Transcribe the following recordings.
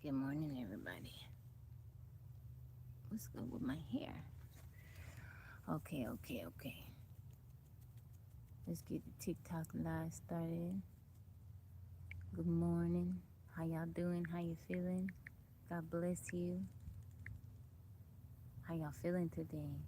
Good morning, everybody. What's good with my hair? Okay. Let's get the TikTok live started. Good morning. How y'all doing? How you feeling? God bless you. How y'all feeling today?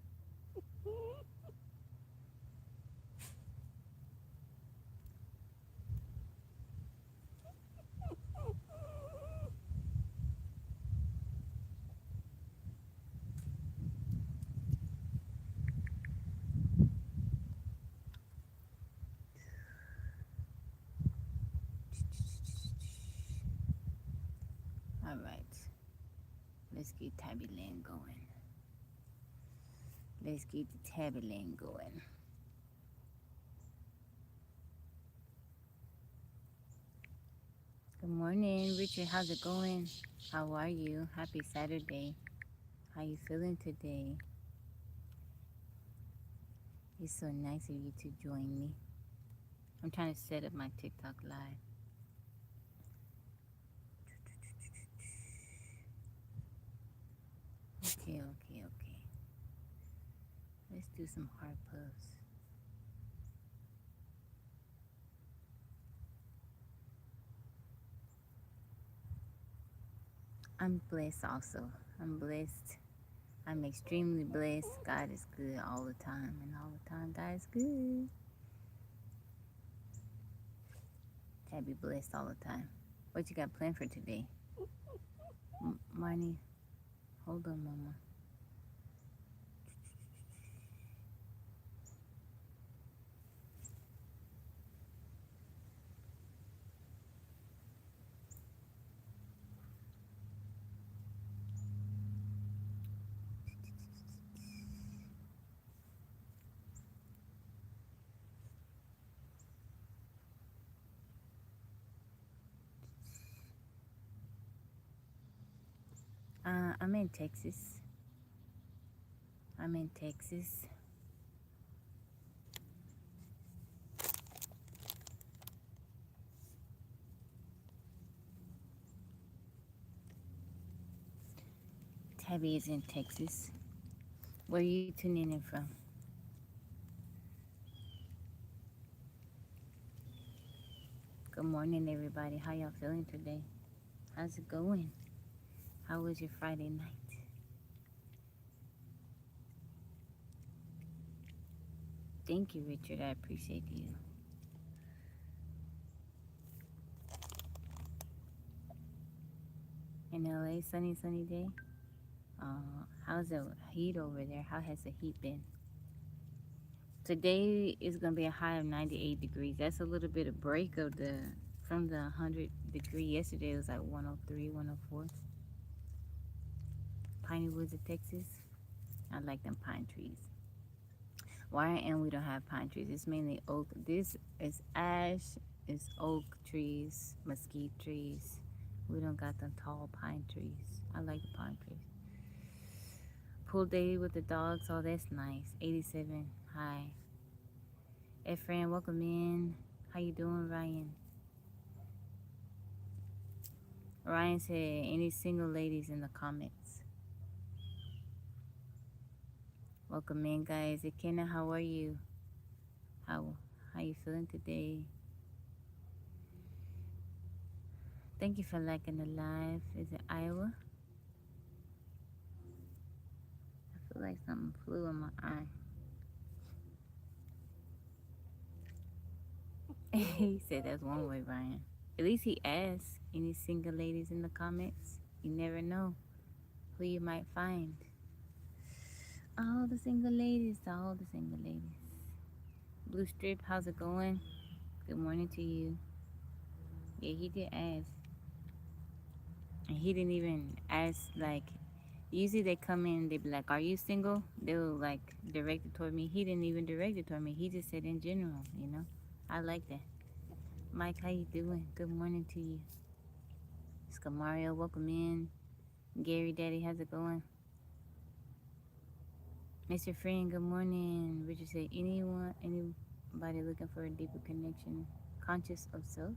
All right. Let's get Tabby Land going. Let's get the Tabby Land going. Good morning, Richard. How's it going? How are you? Happy Saturday. How you feeling today? It's so nice of you to join me. I'm trying to set up my TikTok live. Okay. Let's do some heart pose. I'm blessed also. I'm blessed. I'm extremely blessed. God is good all the time, and all the time God is good. Gotta be blessed all the time. What you got planned for today? Marnie, hold on, mama. I'm in Texas. Tabby is in Texas. Where are you tuning in from? Good morning, everybody. How y'all feeling today? How's it going? How was your Friday night? Thank you, Richard. I appreciate you. In LA, sunny day? How's the heat over there? How has the heat been? Today is going to be a high of 98 degrees. That's a little bit of break of from the 100-degree. Yesterday it was like 103, 104. Piney Woods of Texas. I like them pine trees. Where I am, we don't have pine trees. It's mainly oak. This is ash, it's oak trees, mesquite trees. We don't got them tall pine trees. I like the pine trees. Pool day with the dogs. Oh, that's nice. 87. Hi. Efren, welcome in. How you doing, Ryan? Ryan said, any single ladies in the comments? Welcome in, guys. Ekena, how are you? How you feeling today? Thank you for liking the live. Is it Iowa? I feel like something flew in my eye. He said that's one way, Ryan. At least he asked any single ladies in the comments. You never know who you might find. All the single ladies. Blue Strip, how's it going? Good morning to you. Yeah, he did ask. And he didn't even ask, like, usually they come in, they be like, are you single? They'll, like, direct it toward me. He didn't even direct it toward me. He just said in general, you know? I like that. Mike, how you doing? Good morning to you. Scamario, welcome in. Gary Daddy, how's it going? Mr. Friend, good morning. Richard said, anybody looking for a deeper connection, conscious of self?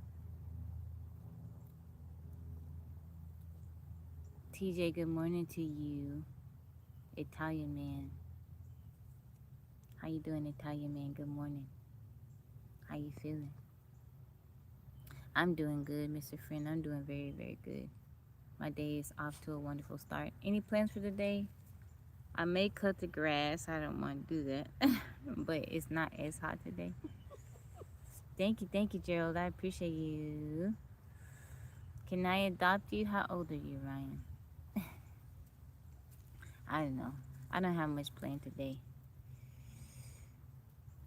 TJ, good morning to you. Italian man. How you doing, Italian man? Good morning. How you feeling? I'm doing good, Mr. Friend. I'm doing very, very good. My day is off to a wonderful start. Any plans for the day? I may cut the grass. I don't want to do that. But it's not as hot today. Thank you, Gerald. I appreciate you. Can I adopt you? How old are you, Ryan? I don't know. I don't have much planned today.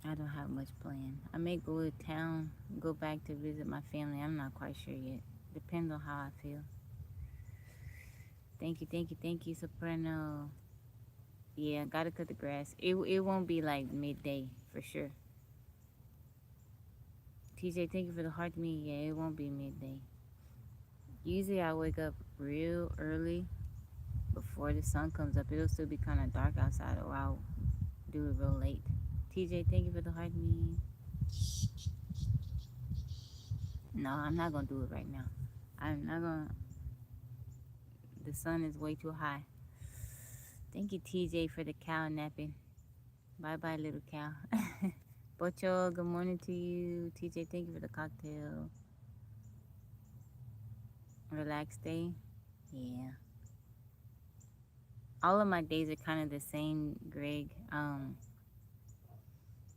I don't have much planned. I may go to town, go back to visit my family. I'm not quite sure yet. Depends on how I feel. Thank you, Soprano. Yeah, gotta cut the grass. It won't be like midday for sure. TJ, thank you for the heart to me. Yeah, it won't be midday. Usually I wake up real early before the sun comes up. It'll still be kind of dark outside, or I'll do it real late. TJ, thank you for the heart to me. No, I'm not gonna do it right now. I'm not gonna. The sun is way too high. Thank you, TJ, for the cow napping. Bye bye, little cow. Bocho, good morning to you. TJ, thank you for the cocktail. Relaxed day. Yeah. All of my days are kind of the same, Greg.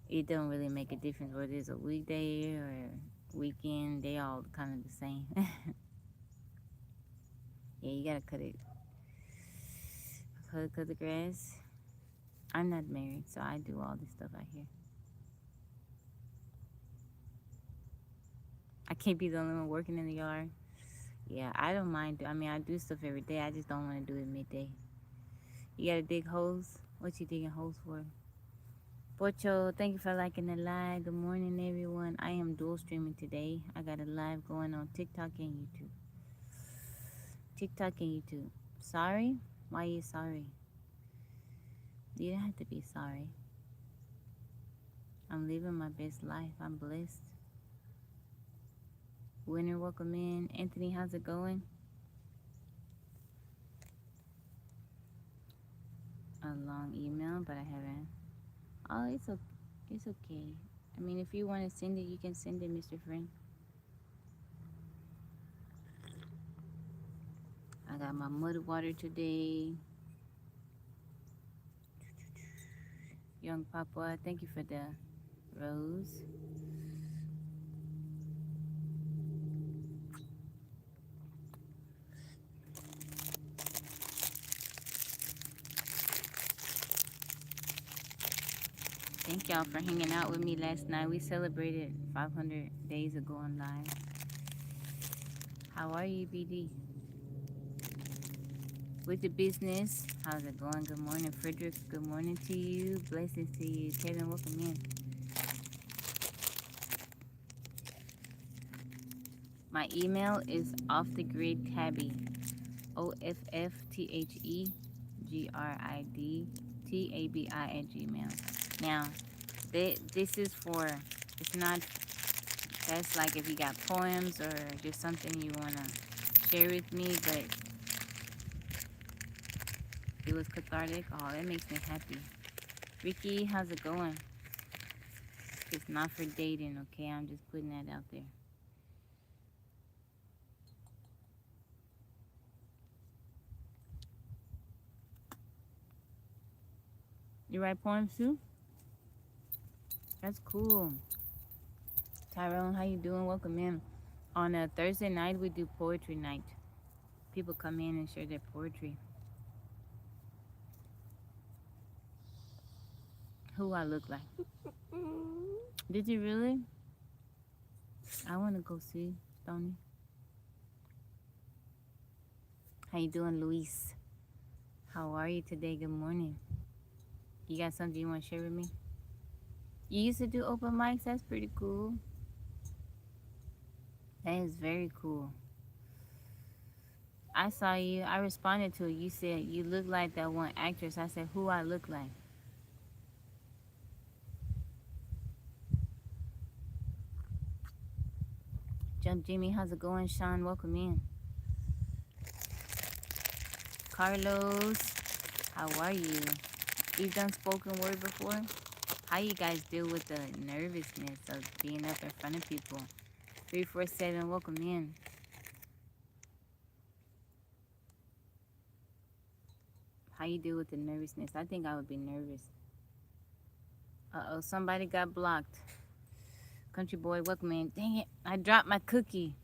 It don't really make a difference whether it's a weekday or weekend. They all kind of the same. Yeah, you gotta cut it. Cut the grass. I'm not married, so I do all this stuff out here. I can't be the only one working in the yard. Yeah, I don't mind. I mean, I do stuff every day. I just don't want to do it midday. You gotta dig holes. What you digging holes for? Pocho, thank you for liking the live. Good morning, everyone. I am dual streaming today. I got a live going on TikTok and YouTube. TikTok and YouTube. Sorry? Why are you sorry? You don't have to be sorry. I'm living my best life. I'm blessed. Winter, welcome in. Anthony, how's it going? A long email, but I haven't. Oh, it's okay. It's okay. I mean, if you want to send it, you can send it, Mr. Friend. I got my mud water today. Young Papa, thank you for the rose. Thank y'all for hanging out with me last night. We celebrated 500 days ago on live. How are you, BD? With the business, how's it going? Good morning, Frederick. Good morning to you. Blessings to you. Kevin, welcome in. My email is OffTheGridTabi. OFFTHEGRIDTABI at Gmail. Now, this is for, it's not, that's like if you got poems or just something you want to share with me, but it was cathartic. Oh, that makes me happy. Ricky, how's it going? It's not for dating, okay? I'm just putting that out there. You write poems too? That's cool. Tyrone, how you doing? Welcome in. On a Thursday night, we do poetry night. People come in and share their poetry. Who I look like? Did you really? I want to go see Tony. How you doing, Luis? How are you today? Good morning. You got something you want to share with me? You used to do open mics? That's pretty cool. That is very cool. I saw you. I responded to it. You said you look like that one actress. I said, who I look like? Jump Jimmy, how's it going? Sean, welcome in. Carlos, how are you? You've done spoken word before? How you guys deal with the nervousness of being up in front of people? 347, welcome in. How you deal with the nervousness? I think I would be nervous. Uh-oh, somebody got blocked. Country boy, welcome in. Dang it, I dropped my cookie.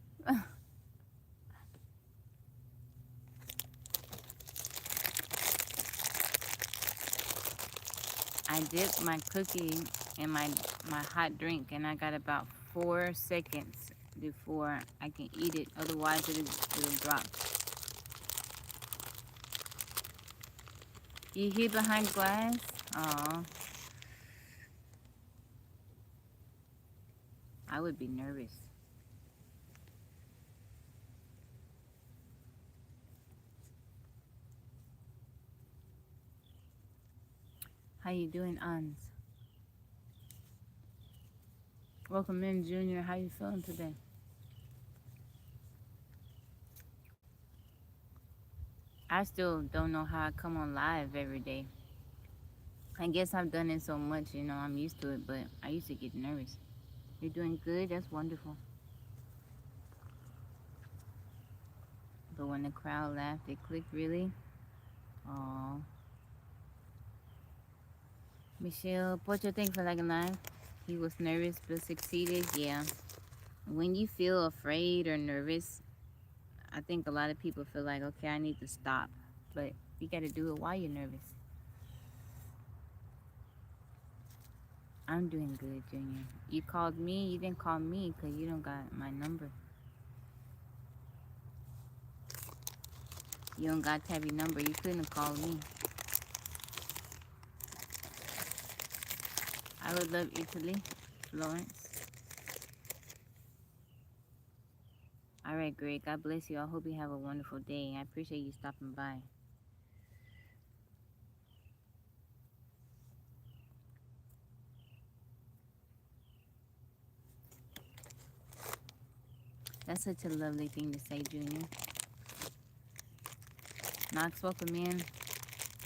I dipped my cookie in my hot drink, and I got about 4 seconds before I can eat it. Otherwise, it'll drop. You hear behind glass? Aw. I would be nervous. How you doing, Ans? Welcome in, Junior. How you feeling today? I still don't know how I come on live every day. I guess I've done it so much, I'm used to it, but I used to get nervous. You're doing good? That's wonderful. But when the crowd laughed, it clicked, really? Aw. Michelle, Pocho, thanks for liking live. He was nervous but succeeded. Yeah. When you feel afraid or nervous, I think a lot of people feel like, okay, I need to stop. But you got to do it while you're nervous. I'm doing good, Junior. You called me. You didn't call me because you don't got my number. You don't got Tabby number. You couldn't have called me. I would love Italy, Florence. All right, Greg. God bless you. I hope you have a wonderful day. I appreciate you stopping by. That's such a lovely thing to say, Junior. Knox, welcome in.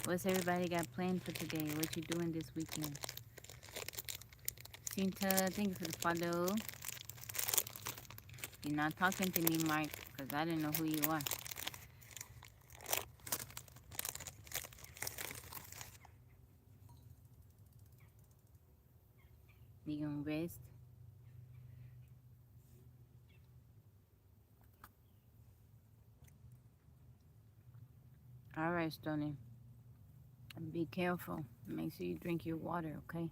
What's everybody got planned for today? What you doing this weekend? Cinta, thank you for the follow. You're not talking to me, Mark, because I didn't know who you are. You gonna rest? All right, Stoney. Be careful. Make sure you drink your water, okay?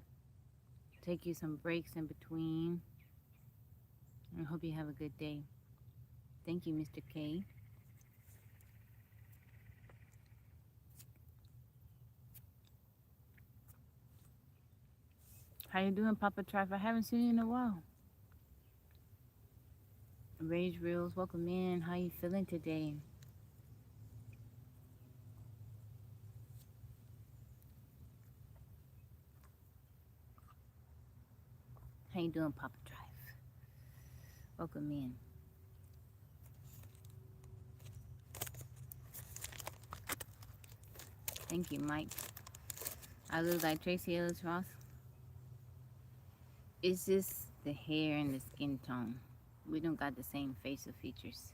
Take you some breaks in between. I hope you have a good day. Thank you, Mr. K. How you doing, Papa Trife? I haven't seen you in a while. Rage Reels, welcome in. How you feeling today? How you doing, Papa Trife? Welcome in. Thank you, Mike. I look like Tracy Ellis Ross. It's just the hair and the skin tone. We don't got the same facial features.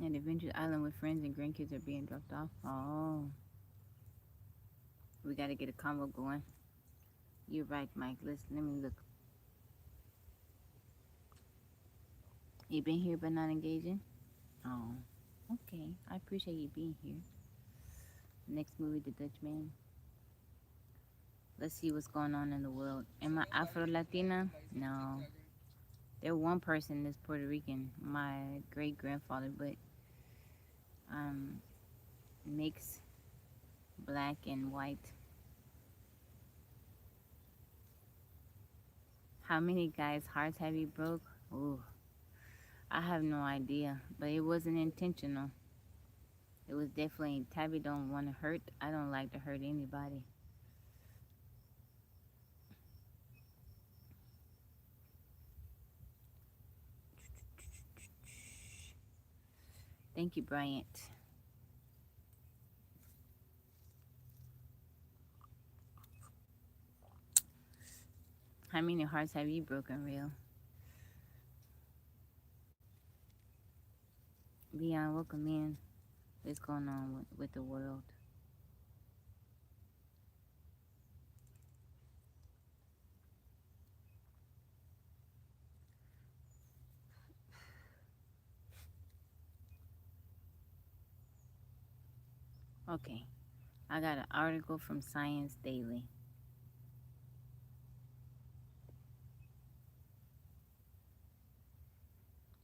And Adventure Island with friends and grandkids are being dropped off. Oh. We got to get a combo going. You're right, Mike. Let me look. You been here but not engaging? Oh, okay. I appreciate you being here. Next movie, The Dutchman. Let's see what's going on in the world. Am I Afro-Latina? No. There one person that's Puerto Rican, my great-grandfather, but mixed black and white. How many guys' hearts have you broke? Ooh, I have no idea, but it wasn't intentional. It was definitely, Tabby don't want to hurt. I don't like to hurt anybody. Thank you, Bryant. How many hearts have you broken, real? Leon, welcome in. What's going on with the world? Okay, I got an article from Science Daily.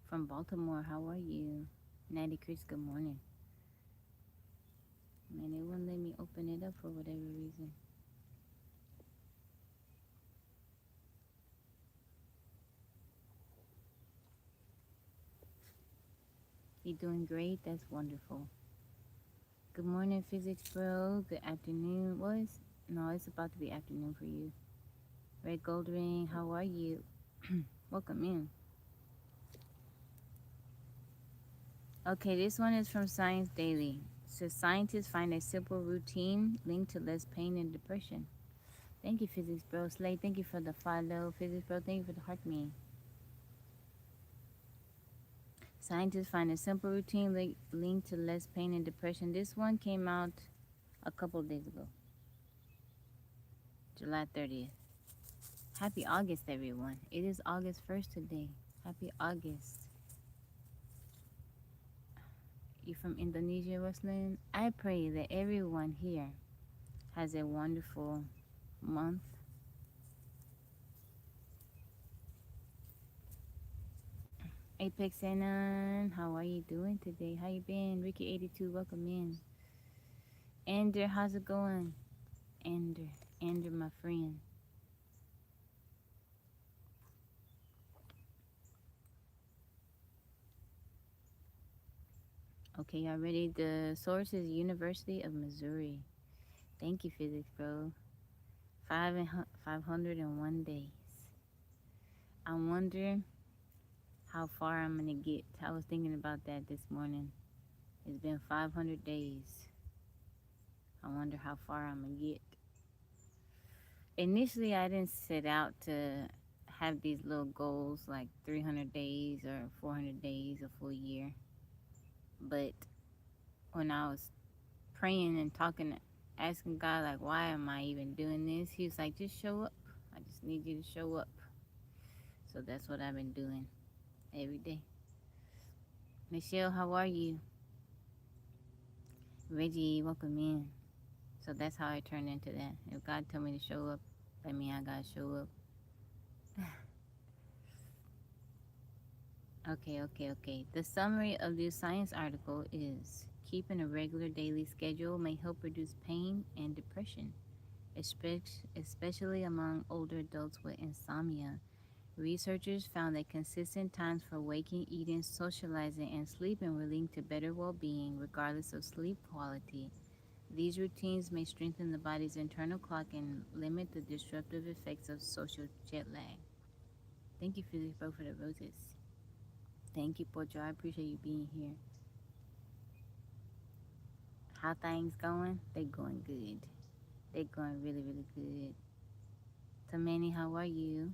From Baltimore, how are you? Natty Chris, good morning. Man, they wouldn't let me open it up for whatever reason. You doing great? That's wonderful. Good morning, physics bro. Good afternoon. No, it's about to be afternoon for you. Red Gold Ring, how are you? Welcome in. Okay, this one is from Science Daily. It says scientists find a simple routine linked to less pain and depression. Thank you, physics bro. Slay, thank you for the follow. Physics bro, thank you for the heart me. Scientists find a simple routine linked to less pain and depression. This one came out a couple of days ago, July 30th. Happy August, everyone. It is August 1st today. Happy August. You from Indonesia, Rosalind? I pray that everyone here has a wonderful month. Apex Anon, how are you doing today? How you been? Ricky82, welcome in. Ander, how's it going? Ander, my friend. Okay, y'all ready? The source is University of Missouri. Thank you, physics bro. 501 days. I wonder how far I'm gonna get. I was thinking about that this morning. It's been 500 days. I wonder how far I'm gonna get. Initially, I didn't set out to have these little goals like 300 days or 400 days, a full year. But when I was praying and talking, asking God, like, why am I even doing this? He was like, just show up. I just need you to show up. So that's what I've been doing every day. Michelle, how are you? Reggie, welcome in. So that's how I turned into that. If God told me to show up, that means I gotta show up. Okay. The summary of this science article is keeping a regular daily schedule may help reduce pain and depression, especially among older adults with insomnia. Researchers found that consistent times for waking, eating, socializing, and sleeping were linked to better well being, regardless of sleep quality. These routines may strengthen the body's internal clock and limit the disruptive effects of social jet lag. Thank you, Physics Bro, for the roses. Thank you, Porcho. I appreciate you being here. How things going? They going good. They going really, really good. Tamani, how are you?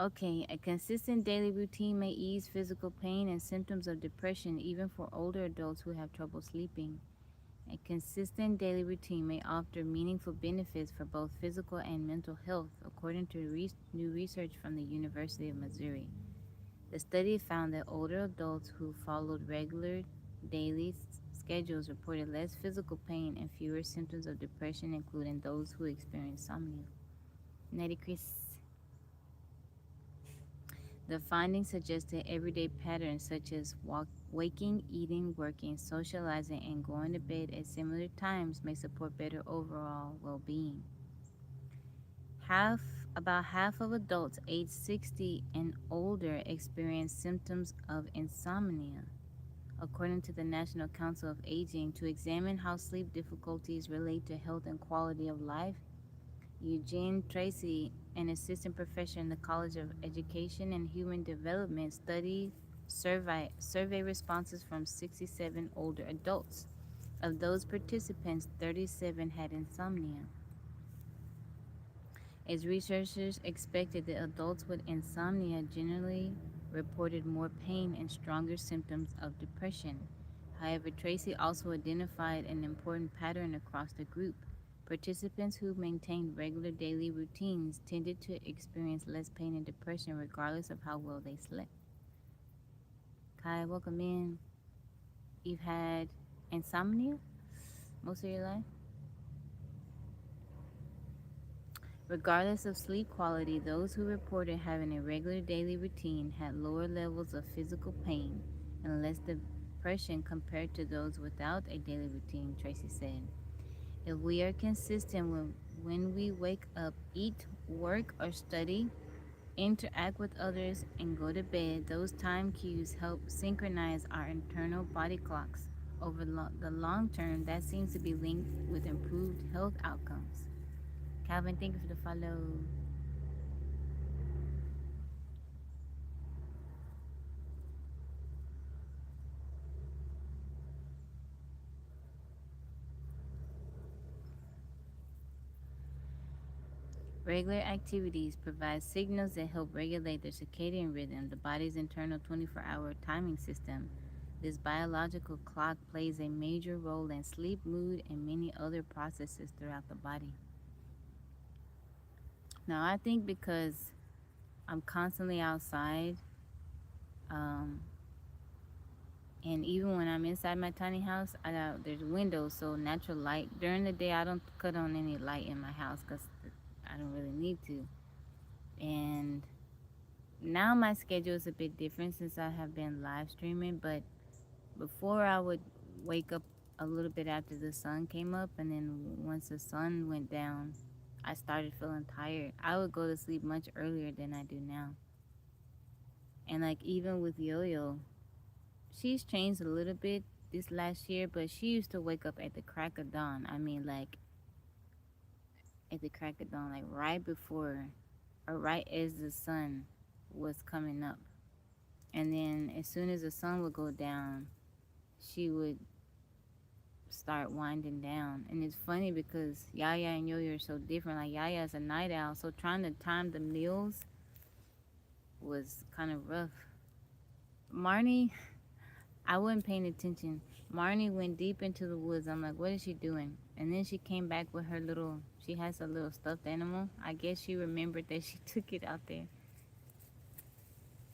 Okay, a consistent daily routine may ease physical pain and symptoms of depression even for older adults who have trouble sleeping. A consistent daily routine may offer meaningful benefits for both physical and mental health, according to new research from the University of Missouri. The study found that older adults who followed regular daily schedules reported less physical pain and fewer symptoms of depression, including those who experience insomnia. Natty Chris. The findings suggested everyday patterns such as waking, eating, working, socializing, and going to bed at similar times may support better overall well-being. About half of adults aged 60 and older experience symptoms of insomnia, according to the National Council of Aging. To examine how sleep difficulties relate to health and quality of life, Eugene Tracy, an assistant professor in the College of Education and Human Development, studied survey responses from 67 older adults. Of those participants, 37 had insomnia. As researchers expected, the adults with insomnia generally reported more pain and stronger symptoms of depression. However, Tracy also identified an important pattern across the group. Participants who maintained regular daily routines tended to experience less pain and depression regardless of how well they slept. Kai, welcome in. You've had insomnia most of your life? Regardless of sleep quality, those who reported having a regular daily routine had lower levels of physical pain and less depression compared to those without a daily routine, Tracy said. If we are consistent when we wake up, eat, work, or study, interact with others, and go to bed, those time cues help synchronize our internal body clocks. Over the long term, that seems to be linked with improved health outcomes. Calvin, thank you for the follow. Regular activities provide signals that help regulate the circadian rhythm, the body's internal 24-hour timing system. This biological clock plays a major role in sleep, mood, and many other processes throughout the body. Now, I think because I'm constantly outside, um, and even when I'm inside my tiny house, there's windows, so natural light. During the day, I don't cut on any light in my house because I don't really need to. And now my schedule is a bit different since I have been live streaming, but before I would wake up a little bit after the sun came up, and then once the sun went down, I started feeling tired. I would go to sleep much earlier than I do now. And like even with Yo-Yo, she's changed a little bit this last year, but she used to wake up at the crack of dawn. I mean, like at the crack of dawn, like right before or right as the sun was coming up. And then as soon as the sun would go down, she would start winding down. And it's funny because Yaya and Yo-Yo are so different. Like Yaya is a night owl, so trying to time the meals was kind of rough. Marnie, I wasn't paying attention. Marnie went deep into the woods. I'm like, what is she doing? And then she came back with her little, she has a little stuffed animal. I guess she remembered that she took it out there.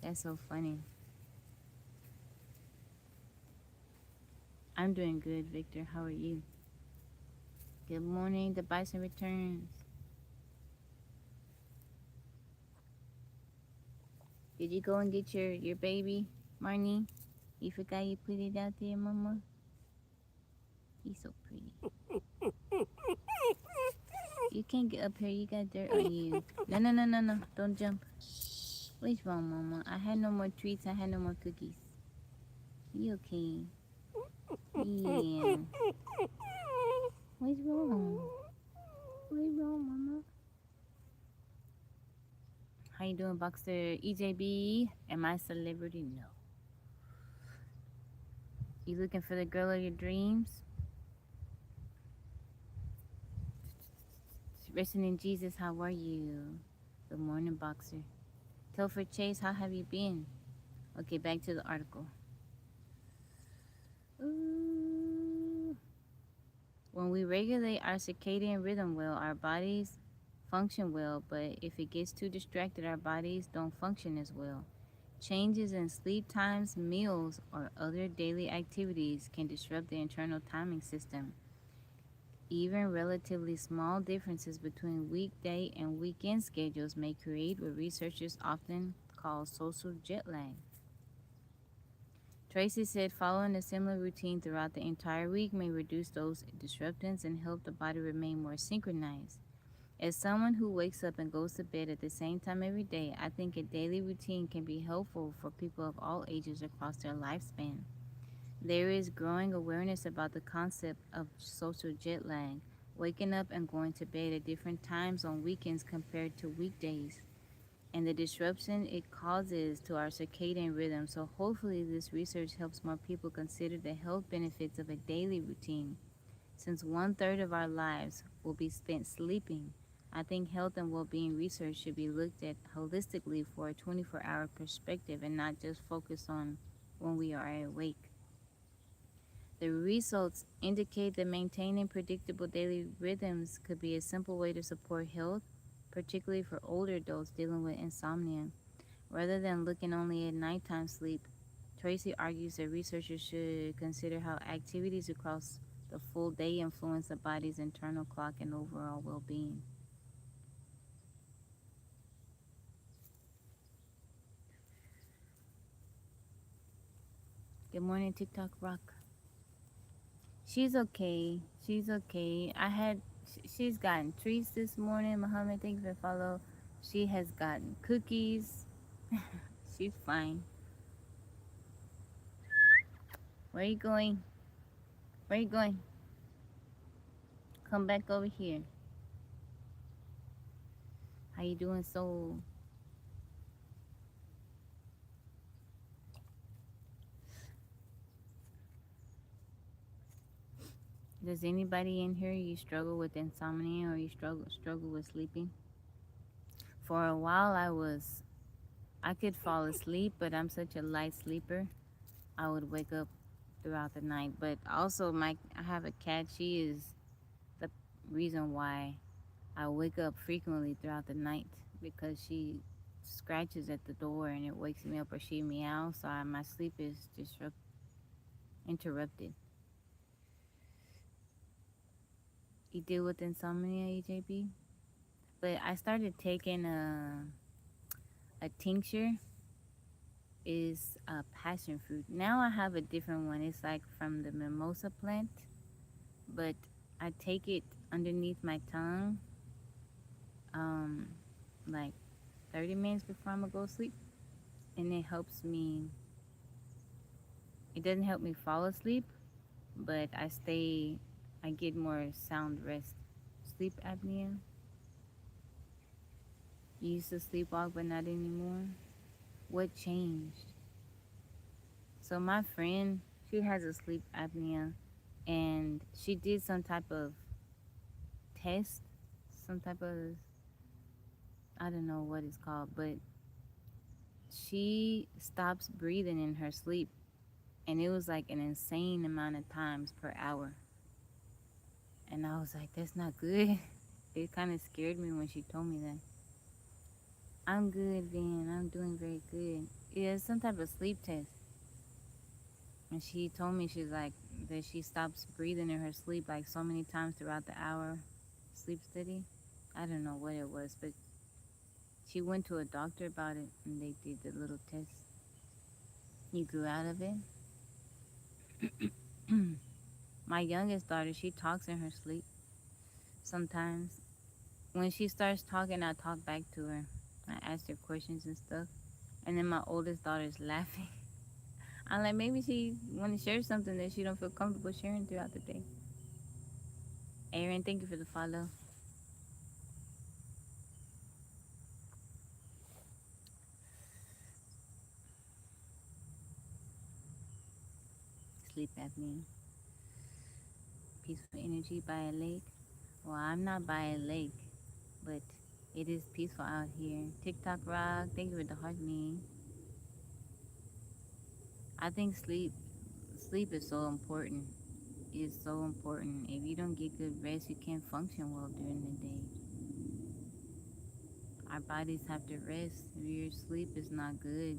That's so funny. I'm doing good, Victor. How are you? Good morning. The bison returns. Did you go and get your baby, Marnie? You forgot you put it out there, Mama? He's so pretty. You can't get up here. You got dirt on you. No, no, no, no, no. Don't jump. What's wrong, Mama? I had no more treats. I had no more cookies. You okay? Yeah. What's wrong? What's wrong, Mama? How you doing, Boxer? EJB? Am I a celebrity? No. You looking for the girl of your dreams? Resting in Jesus, how are you? Good morning, Boxer. Telford Chase, how have you been? Okay, back to the article. Ooh. When we regulate our circadian rhythm well, our bodies function well, but if it gets too distracted, our bodies don't function as well. Changes in sleep times, meals, or other daily activities can disrupt the internal timing system. Even relatively small differences between weekday and weekend schedules may create what researchers often call social jet lag. Tracy said following a similar routine throughout the entire week may reduce those disruptions and help the body remain more synchronized. As someone who wakes up and goes to bed at the same time every day, I think a daily routine can be helpful for people of all ages across their lifespan. There is growing awareness about the concept of social jet lag, waking up and going to bed at different times on weekends compared to weekdays. and the disruption it causes to our circadian rhythm. So, hopefully, this research helps more people consider the health benefits of a daily routine. Since one third of our lives will be spent sleeping, I think health and well being research should be looked at holistically for a 24-hour perspective and not just focus on when we are awake. The results indicate that maintaining predictable daily rhythms could be a simple way to support health, particularly for older adults dealing with insomnia. Rather than looking only at nighttime sleep, Tracy argues that researchers should consider how activities across the full day influence the body's internal clock and overall well being. Good morning, TikTok Rock. She's okay. She's okay. She's gotten treats this morning. Muhammad, thank you for the follow. She has gotten cookies. She's fine. Where are you going? Where are you going? Come back over here. How you doing, soul? Does anybody in here you struggle with insomnia or you struggle with sleeping? For a while I could fall asleep, but I'm such a light sleeper. I would wake up throughout the night. But also I have a cat. She is the reason why I wake up frequently throughout the night because she scratches at the door and it wakes me up or she meows, so my sleep is interrupted. You deal with insomnia, EJP? But I started taking a tincture is passion fruit. Now I have a different one. It's like from the mimosa plant, but I take it underneath my tongue, um, like 30 minutes before I'm gonna go to sleep, and it helps me. It doesn't help me fall asleep, but I get more sound rest. Sleep apnea. You used to sleepwalk, but not anymore. What changed? So my friend, she has a sleep apnea, and she did some type of test, some type of, I don't know what it's called, but she stops breathing in her sleep, and it was like an insane amount of times per hour. And I was like, that's not good. It kind of scared me when she told me that. I'm good, Van. I'm doing very good. Yeah, it's some type of sleep test. And she told me she's like that she stops breathing in her sleep like so many times throughout the hour sleep study. I don't know what it was, but she went to a doctor about it and they did the little test. You grew out of it? My youngest daughter, she talks in her sleep sometimes. When she starts talking, I talk back to her. I ask her questions and stuff. And then my oldest daughter is laughing. I'm like, maybe she want to share something that she don't feel comfortable sharing throughout the day. Aaron, thank you for the follow. Sleep apnea. Peaceful energy by a lake. Well, I'm not by a lake, but it is peaceful out here. TikTok rock, thank you for the heart me. I think sleep is so important. It's so important. If you don't get good rest, you can't function well during the day. Our bodies have to rest. If your sleep is not good,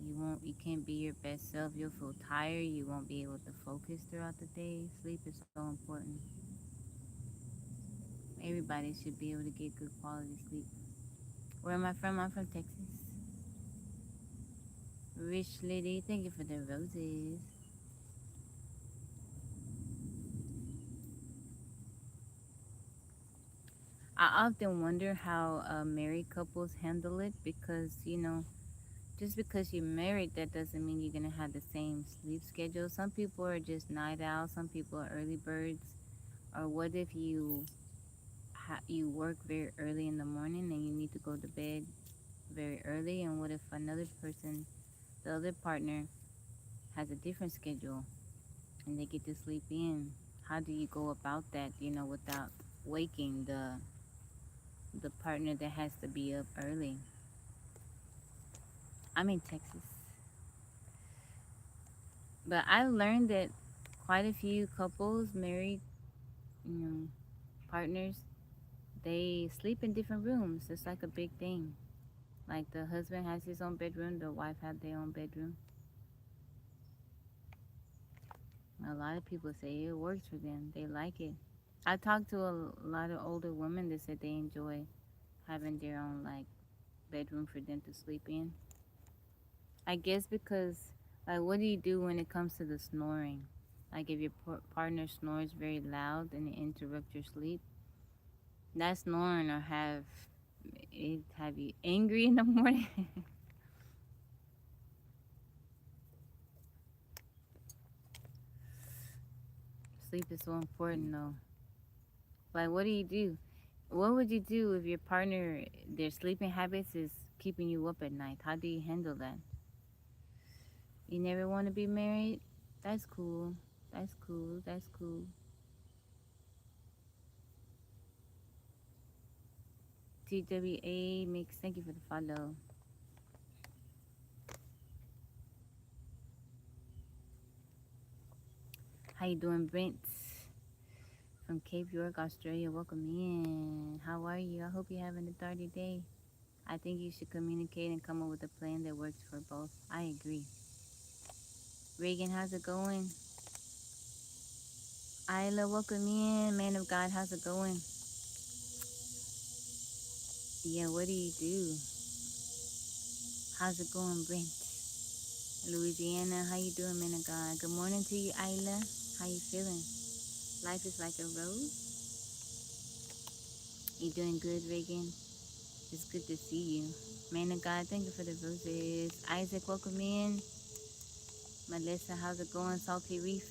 you can't be your best self. You'll feel tired. You won't be able to focus throughout the day. Sleep is so important. Everybody should be able to get good quality sleep. Where am I from? I'm from Texas. Rich lady, thank you for the roses. I often wonder how married couples handle it because, just because you're married, that doesn't mean you're going to have the same sleep schedule. Some people are just night owls, some people are early birds. Or what if you you work very early in the morning and you need to go to bed very early? And what if another person, the other partner, has a different schedule and they get to sleep in? How do you go about that, without waking the partner that has to be up early? I'm in Texas. But I learned that quite a few couples, married, you know, partners, they sleep in different rooms. It's like a big thing. Like the husband has his own bedroom, the wife have their own bedroom. A lot of people say it works for them. They like it. I talked to a lot of older women that said they enjoy having their own like bedroom for them to sleep in. I guess because like what do you do when it comes to the snoring? Like if your partner snores very loud and it interrupts your sleep, that snoring or have you angry in the morning. Sleep is so important though. Like what do you do? What would you do if your partner their sleeping habits is keeping you up at night? How do you handle that? You never want to be married? That's cool. That's cool. That's cool. TWA Mix, thank you for the follow. How you doing, Brent? From Cape York, Australia. Welcome in. How are you? I hope you're having a 30 day. I think you should communicate and come up with a plan that works for both. I agree. Reagan, how's it going? Isla, welcome in. Man of God, how's it going? Yeah, what do you do? How's it going, Brent? Louisiana, how you doing, man of God? Good morning to you, Isla. How you feeling? Life is like a rose. You doing good, Reagan? It's good to see you. Man of God, thank you for the roses. Isaac, welcome in. Melissa, how's it going? Salty Reef.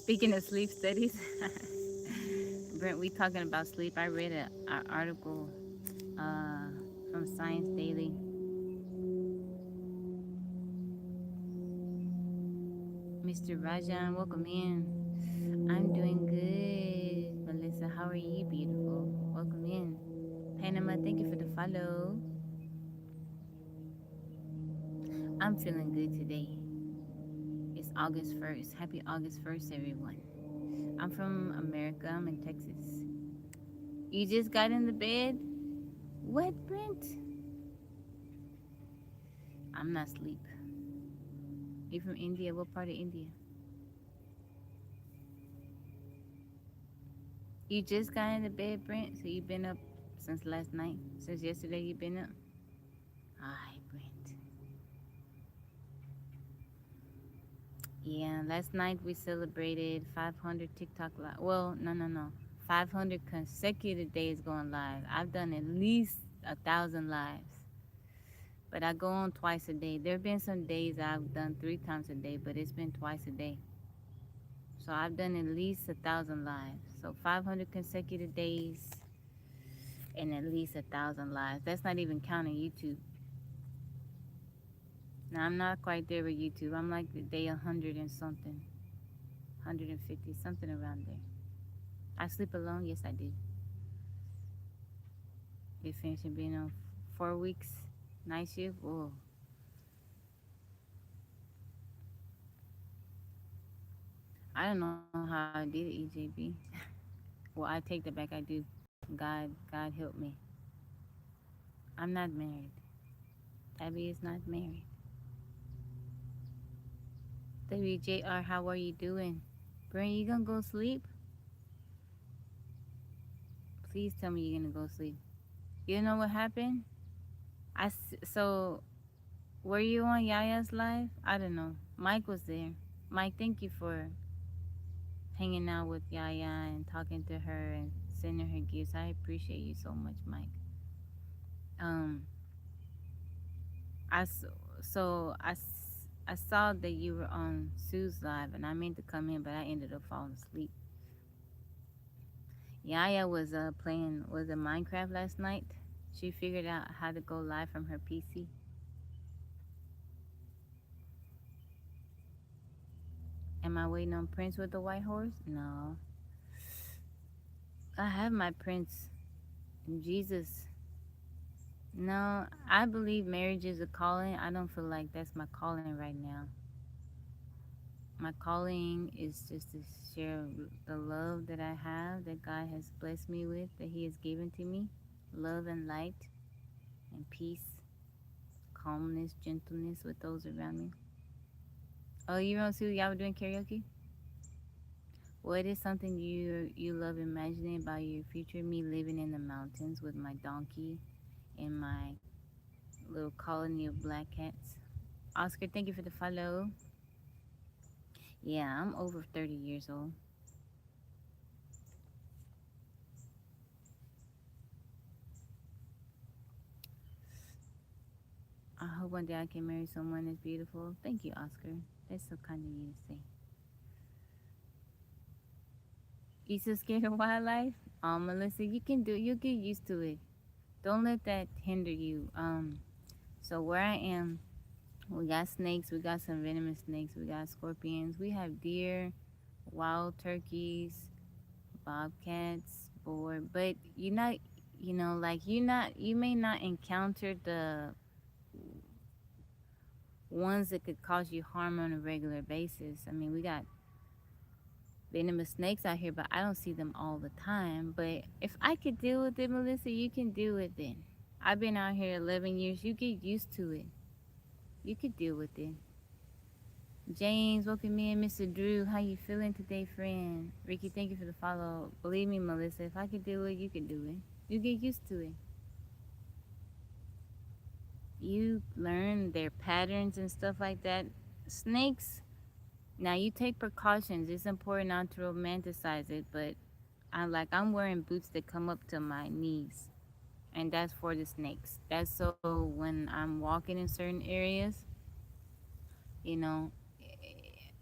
Speaking of sleep studies, Brent, we talking about sleep. I read an article uh, from Science Daily. Mr. Rajan, welcome in. I'm doing good. Melissa, how are you, beautiful? Welcome in. Panama, thank you for the follow. I'm feeling good today. It's August 1st. Happy August 1st, everyone. I'm from America. I'm in Texas. You just got in the bed? What, Brent? I'm not asleep. You from India? What part of India? You just got in the bed, Brent? So you've been up since last night? Since yesterday you've been up? Hi, Brent. Yeah, last night we celebrated 500 TikTok live. Well, no. 500 consecutive days going live. I've done at least 1,000 lives, but I go on twice a day. There have been some days I've done 3 times a day, but it's been twice a day. So I've done at least 1,000 lives. So 500 consecutive days and at least 1,000 lives. That's not even counting YouTube. Now I'm not quite there with YouTube. I'm like the day 100 and something, 150, something around there. I sleep alone. Yes, I do. They finishing being on 4 weeks night shift. Whoa. I don't know how I did it, EJB. Well, I take that back. I do. God help me. I'm not married. Tabby is not married. WJR, how are you doing? Brent, you gonna go sleep? Please tell me you're gonna go sleep. You know what happened? So were you on Yaya's live? I don't know. Mike was there. Mike, thank you for hanging out with Yaya and talking to her and sending her gifts. I appreciate you so much, Mike. Um, I I saw that you were on Sue's live, and I meant to come in, but I ended up falling asleep. Yaya was playing was it Minecraft last night. She figured out how to go live from her PC. Am I waiting on Prince with the white horse? No, I have my Prince. Jesus. No, I believe marriage is a calling. I don't feel like that's my calling right now. My calling is just to share the love that I have, that God has blessed me with, that He has given to me. Love and light and peace, calmness, gentleness with those around me. Oh, you know, Sue, y'all were doing karaoke? What is something you love imagining about your future? Me living in the mountains with my donkey and my little colony of black cats. Oscar, thank you for the follow. Yeah, I'm over 30 years old. I hope one day I can marry someone that's beautiful. Thank you, Oscar. That's so kind of you to say. You so scared of wildlife? Melissa, you can do. You'll get used to it. Don't let that hinder you. So where I am, we got snakes. We got some venomous snakes. We got scorpions. We have deer, wild turkeys, bobcats, boar. But you're not, like you may not encounter the ones that could cause you harm on a regular basis. I mean, we got venomous snakes out here, but I don't see them all the time. But if I could deal with it, Melissa, you can do it then. I've been out here 11 years. You get used to it. You could deal with it. James, welcome in. Mr. Drew, how you feeling today, friend? Ricky, thank you for the follow. Believe me, Melissa, if I could do it, you could do it. You get used to it. You learn their patterns and stuff like that. Snakes, now you take precautions. It's important not to romanticize it, but I'm wearing boots that come up to my knees, and that's for the snakes. That's so when I'm walking in certain areas, you know,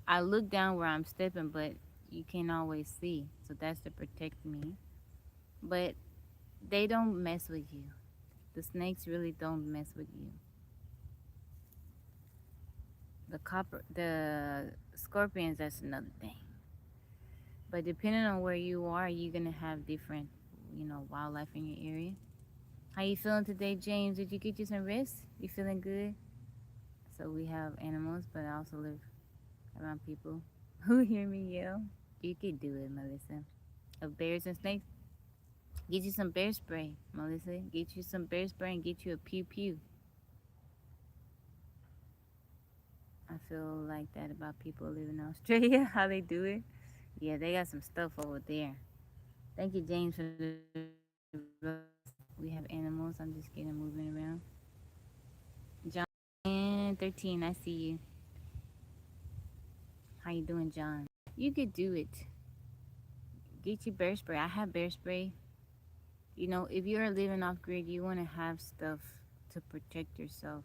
I look down where I'm stepping, but you can't always see. So that's to protect me. But they don't mess with you. The snakes really don't mess with you. The scorpions, that's another thing. But depending on where you are, you're gonna have different, wildlife in your area. How you feeling today, James? Did you get you some rest? You feeling good? So we have animals, but I also live around people who hear me yell. You could do it, Melissa. Of bears and snakes, get you some bear spray, Melissa. Get you some bear spray and get you a pew pew. I feel like that about people living in Australia, how they do it. Yeah, they got some stuff over there. Thank you, James, for the rose. We have animals. I'm just getting moving around. John 13, I see you. How you doing, John? You could do it. Get your bear spray. I have bear spray. If you're living off grid, you want to have stuff to protect yourself.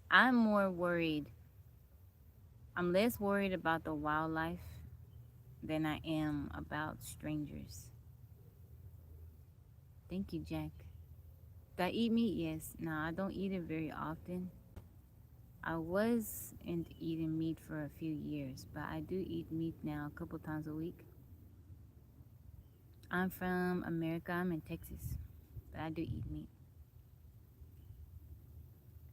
I'm more worried. I'm less worried about the wildlife than I am about strangers. Thank you, Jack. Do I eat meat? Yes. No, I don't eat it very often. I was into eating meat for a few years, but I do eat meat now a couple times a week. I'm from America. I'm in Texas, but I do eat meat.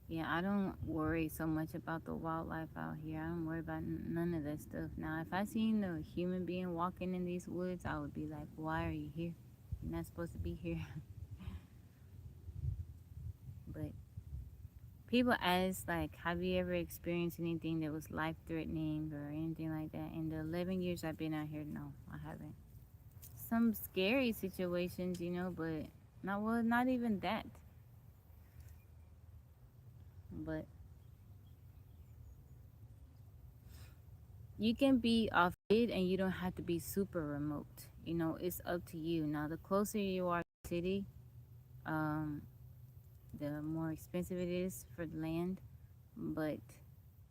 Yeah, I don't worry so much about the wildlife out here. I don't worry about none of that stuff. Now, if I seen a human being walking in these woods, I would be like, why are you here? You're not supposed to be here. But people ask, like, have you ever experienced anything that was life threatening or anything like that? In the 11 years I've been out here, no, I haven't. Some scary situations, but not even that. But you can be off grid and you don't have to be super remote. It's up to you. Now, the closer you are to the city, um, the more expensive it is for the land. but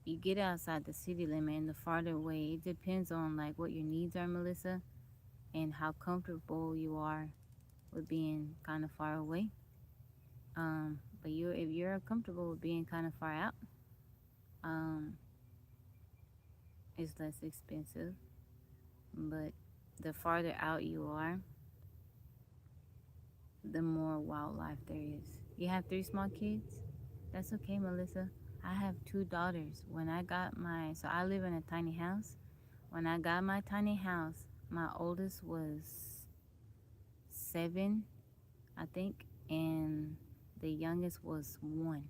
you get outside the city limit and the farther away, it depends on like what your needs are, Melissa, and how comfortable you are with being kind of far away. But if you're comfortable with being kind of far out, um, it's less expensive. But the farther out you are, the more wildlife there is. You have three small kids? That's okay, Melissa. I have two daughters. So I live in a tiny house. When I got my tiny house, my oldest was 7, I think, and the youngest was 1.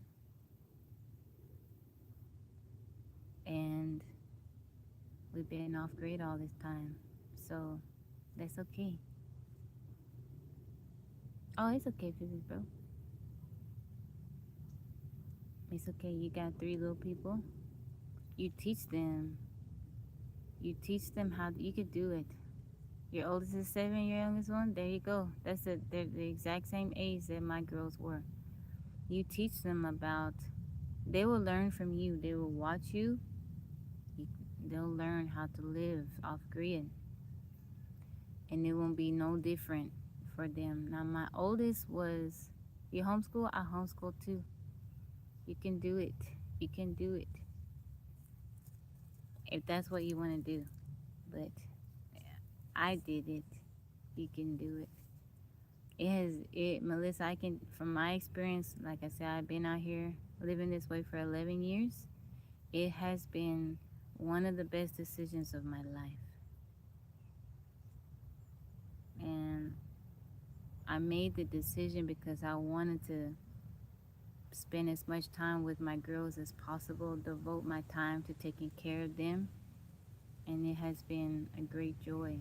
And we've been off grid all this time. So that's okay. Oh, it's okay, physics, bro. It's okay. You got 3 little people. You teach them. You teach them how you could do it. Your oldest is 7, your youngest one. There you go. They're the exact same age that my girls were. You teach them about. They will learn from you. They will watch you. They'll learn how to live off grid, and it won't be no different for them. Now, my oldest was. You homeschool? I homeschool too. You can do it. You can do it if that's what you want to do. But I did it. You can do it. Melissa, I can, from my experience, like I said, I've been out here living this way for 11 years. It has been one of the best decisions of my life. And I made the decision because I wanted to spend as much time with my girls as possible, devote my time to taking care of them. And it has been a great joy.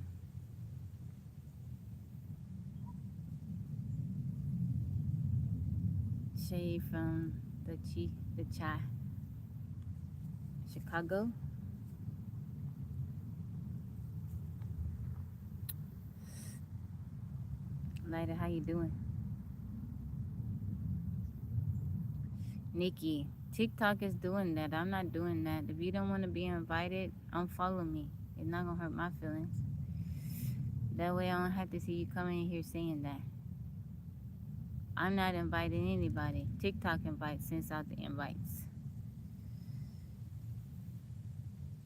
Shay from the Chai, Chicago. Lida, how you doing? Nikki, TikTok is doing that. I'm not doing that. If you don't want to be invited, unfollow me. It's not gonna hurt my feelings. That way I don't have to see you coming in here saying that. I'm not inviting anybody. TikTok invites sends out the invites.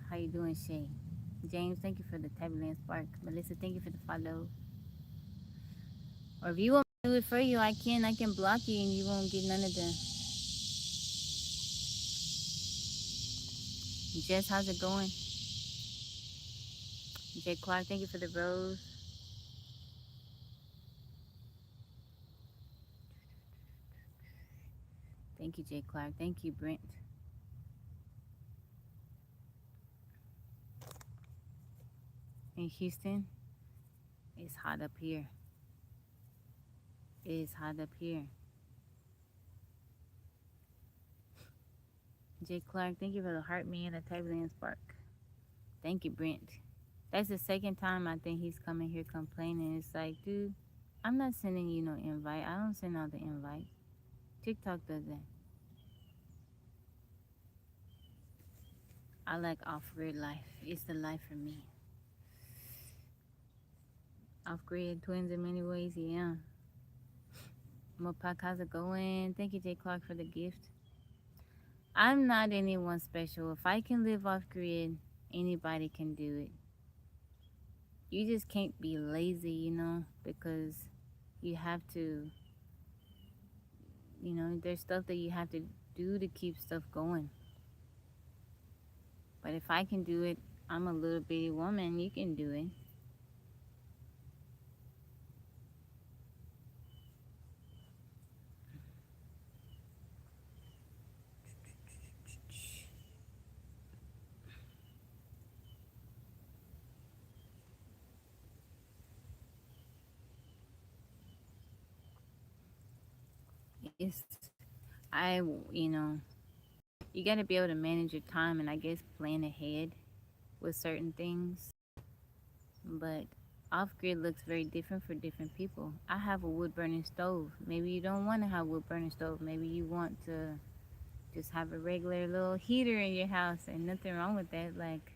How you doing, Shay? James, thank you for the Tabbyland Spark. Melissa, thank you for the follow. Or if you want me to do it for you, I can. I can block you and you won't get none of them. Jess, how's it going? Jay Clark, thank you for the rose. Thank you, Jay Clark. Thank you, Brent. In Houston, it's hot up here. It is hot up here. Jay Clark, thank you for the heart, me, and the Tabbyland Spark. Thank you, Brent. That's the second time I think he's coming here complaining. It's like, dude, I'm not sending you no invite. I don't send out the invite. TikTok does that. I like off-grid life. It's the life for me. Off-grid twins in many ways, yeah. Mopak, how's it going? Thank you, Jay Clark, for the gift. I'm not anyone special. If I can live off-grid, anybody can do it. You just can't be lazy, because you have to, there's stuff that you have to do to keep stuff going. But if I can do it, I'm a little bitty woman, you can do it. It's, you got to be able to manage your time and I guess plan ahead with certain things. But off-grid looks very different for different people. I have a wood-burning stove. Maybe you don't want to have a wood-burning stove. Maybe you want to just have a regular little heater in your house, and nothing wrong with that. Like,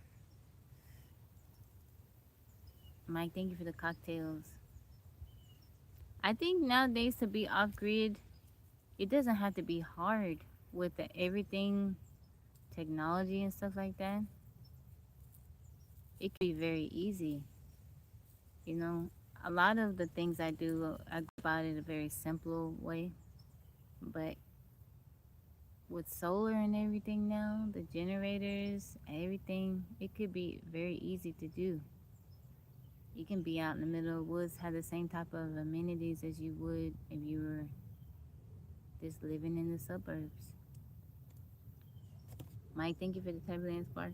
Mike, thank you for the cocktails. I think nowadays to be off grid, it doesn't have to be hard with everything, technology and stuff like that. It can be very easy. You know, a lot of the things I go about it a very simple way, but with solar and everything now, the generators, everything, it could be very easy to do. You can be out in the middle of the woods, have the same type of amenities as you would if you were just living in the suburbs. Mike, thank you for the turbulence bar.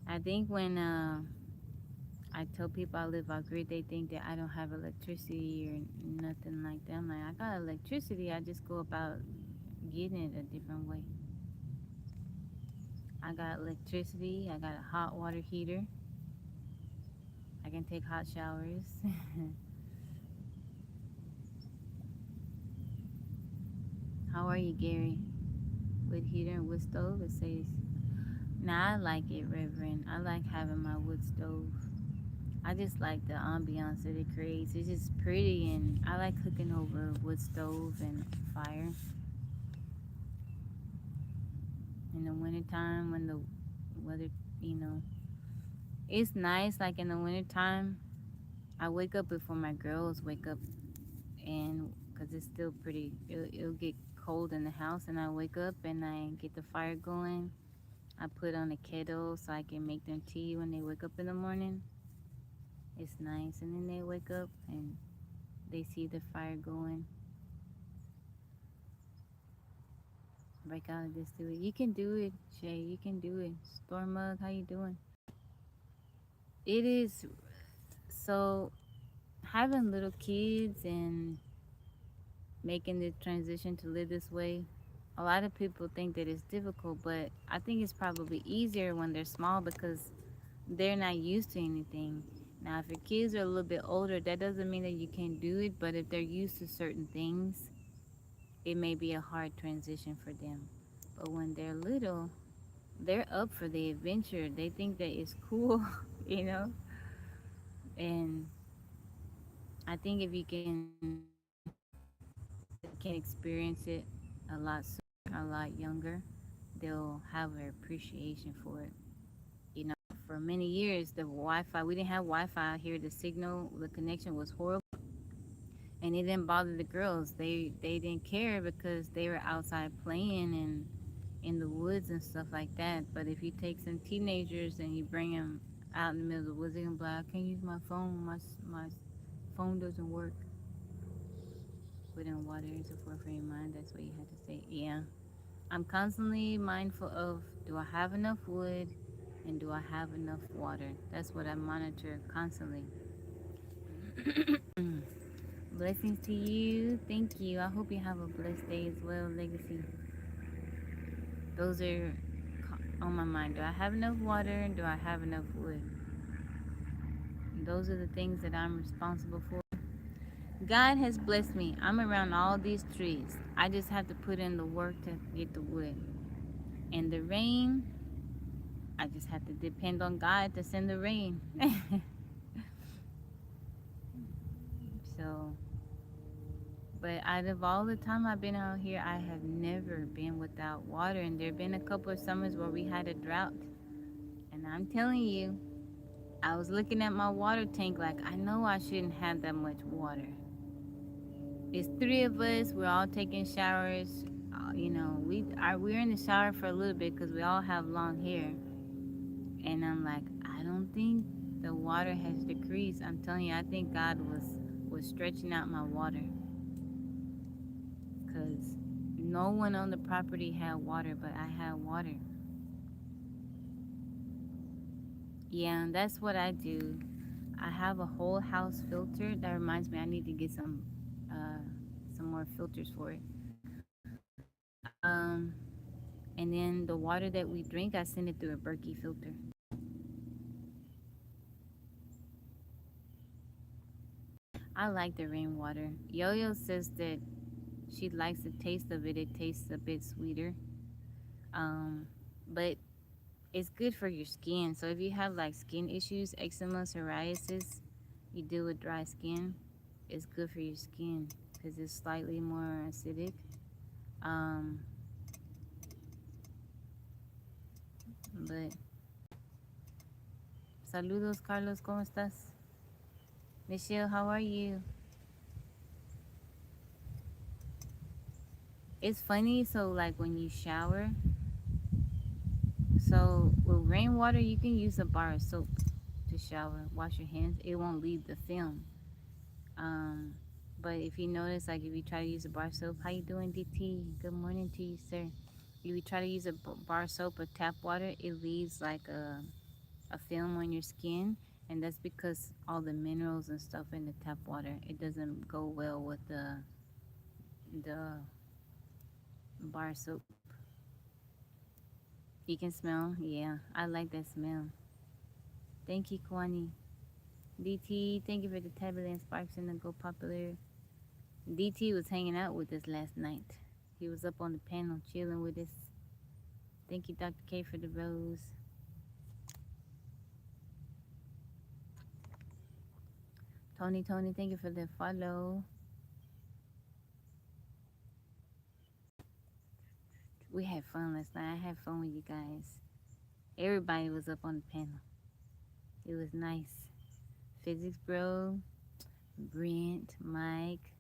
I think when I tell people I live off grid, they think that I don't have electricity or nothing like that. I'm like, I got electricity, I just go about getting it a different way. I got electricity, I got a hot water heater, I can take hot showers. How are you, Gary? Wood heater and wood stove? It says, nah, I like it, Reverend. I like having my wood stove. I just like the ambiance that it creates. It's just pretty, and I like cooking over wood stove and fire. In the wintertime, when the weather, you know, it's nice. Like in the wintertime, I wake up before my girls wake up, and because it's still pretty, it'll get cold in the house, and I wake up and I get the fire going. I put on a kettle so I can make them tea when they wake up in the morning. It's nice, and then they wake up and they see the fire going. Break out of this, do it. You can do it, Shay. You can do it. Storm Mug, how you doing? It is so having little kids and making the transition to live this way. A lot of people think that it's difficult, but I think it's probably easier when they're small because they're not used to anything. Now, if your kids are a little bit older, that doesn't mean that you can't do it, but if they're used to certain things, it may be a hard transition for them. But when they're little, they're up for the adventure. They think that it's cool, you know? And I think if you can can experience it a lot sooner, a lot younger, they'll have an appreciation for it. You know, for many years, the Wi-Fi, we didn't have Wi-Fi out here. The signal, the connection was horrible, and it didn't bother the girls. They didn't care because they were outside playing and in the woods and stuff like that. But if you take some teenagers and you bring them out in the middle of the woods, they're gonna be like, I can't use my phone. My phone doesn't work. Put in water is a forefront of your mind. That's what you had to say. Yeah. I'm constantly mindful of, do I have enough wood and do I have enough water? That's what I monitor constantly. Blessings to you. Thank you. I hope you have a blessed day as well, Legacy. Those are on my mind. Do I have enough water and do I have enough wood? Those are the things that I'm responsible for. God has blessed me. I'm around all these trees. I just have to put in the work to get the wood. And the rain, I just have to depend on God to send the rain. So, but out of all the time I've been out here, I have never been without water. And there have been a couple of summers where we had a drought. And I'm telling you, I was looking at my water tank like, I know I shouldn't have that much water. It's three of us. We're all taking showers. You know, we're in the shower for a little bit because we all have long hair. And I'm like, I don't think the water has decreased. I'm telling you, I think God was stretching out my water because no one on the property had water, but I had water. Yeah, and that's what I do. I have a whole house filter. That reminds me, I need to get some more filters for it. And then the water that we drink, I send it through a Berkey filter. I like the rainwater. Yo-Yo says that She likes the taste of it. It tastes a bit sweeter. Um, but it's good for your skin. So if you have like skin issues, eczema, psoriasis, you deal with dry skin, it's good for your skin because it's slightly more acidic. Um, but saludos, Carlos, ¿cómo estás? Michelle, how are you? It's funny, so like when you shower, so with rainwater, you can use a bar of soap to shower, wash your hands. It won't leave the film. Um, but if you notice, like if you try to use a bar soap, how you doing, DT? Good morning to you, sir. If you try to use a bar soap or tap water, it leaves like a film on your skin, and that's because all the minerals and stuff in the tap water, it doesn't go well with the bar soap. You can smell, yeah. I like that smell. Thank you, Kwani. DT, thank you for the tablet sparks and the go popular. DT was hanging out with us last night. He was up on the panel chilling with us. Thank you, Dr. K, for the rose. Tony, thank you for the follow. We had fun last night. I had fun with you guys. Everybody was up on the panel. It was nice. Physics Bro, Brent, Mike,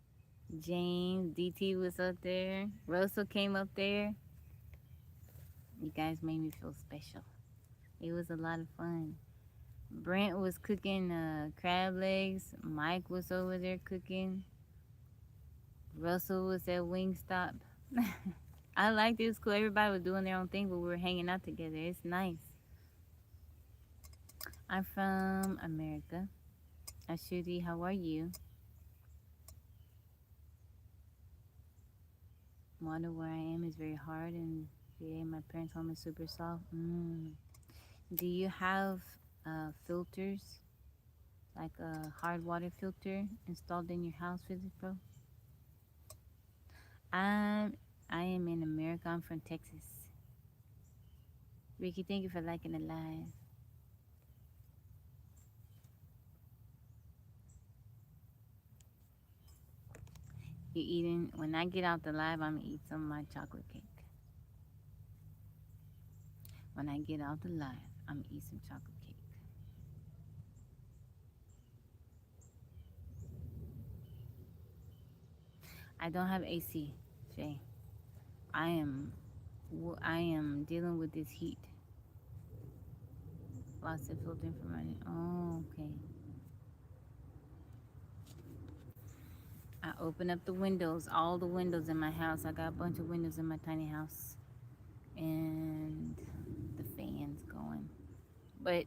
James, DT was up there. Russell came up there. You guys made me feel special. It was a lot of fun. Brent was cooking crab legs. Mike was over there cooking. Russell was at Wingstop. I liked it. It was cool. Everybody was doing their own thing, but we were hanging out together. It's nice. I'm from America. Ashudi, how are you? Water where I am is very hard, and yeah, my parents' home is super soft. Do you have filters, like a hard water filter installed in your house, Physics Pro? I am in America. I'm from Texas. Ricky, thank you for liking the live. You eating? When I get out the live, I'm gonna eat some of my chocolate cake. When I get out the live, I'm gonna eat some chocolate cake. I don't have AC, Shay. I am, I am dealing with this heat. Lots of filter from running. Oh, okay. I open up the windows, all the windows in my house. I got a bunch of windows in my tiny house, and the fan's going. But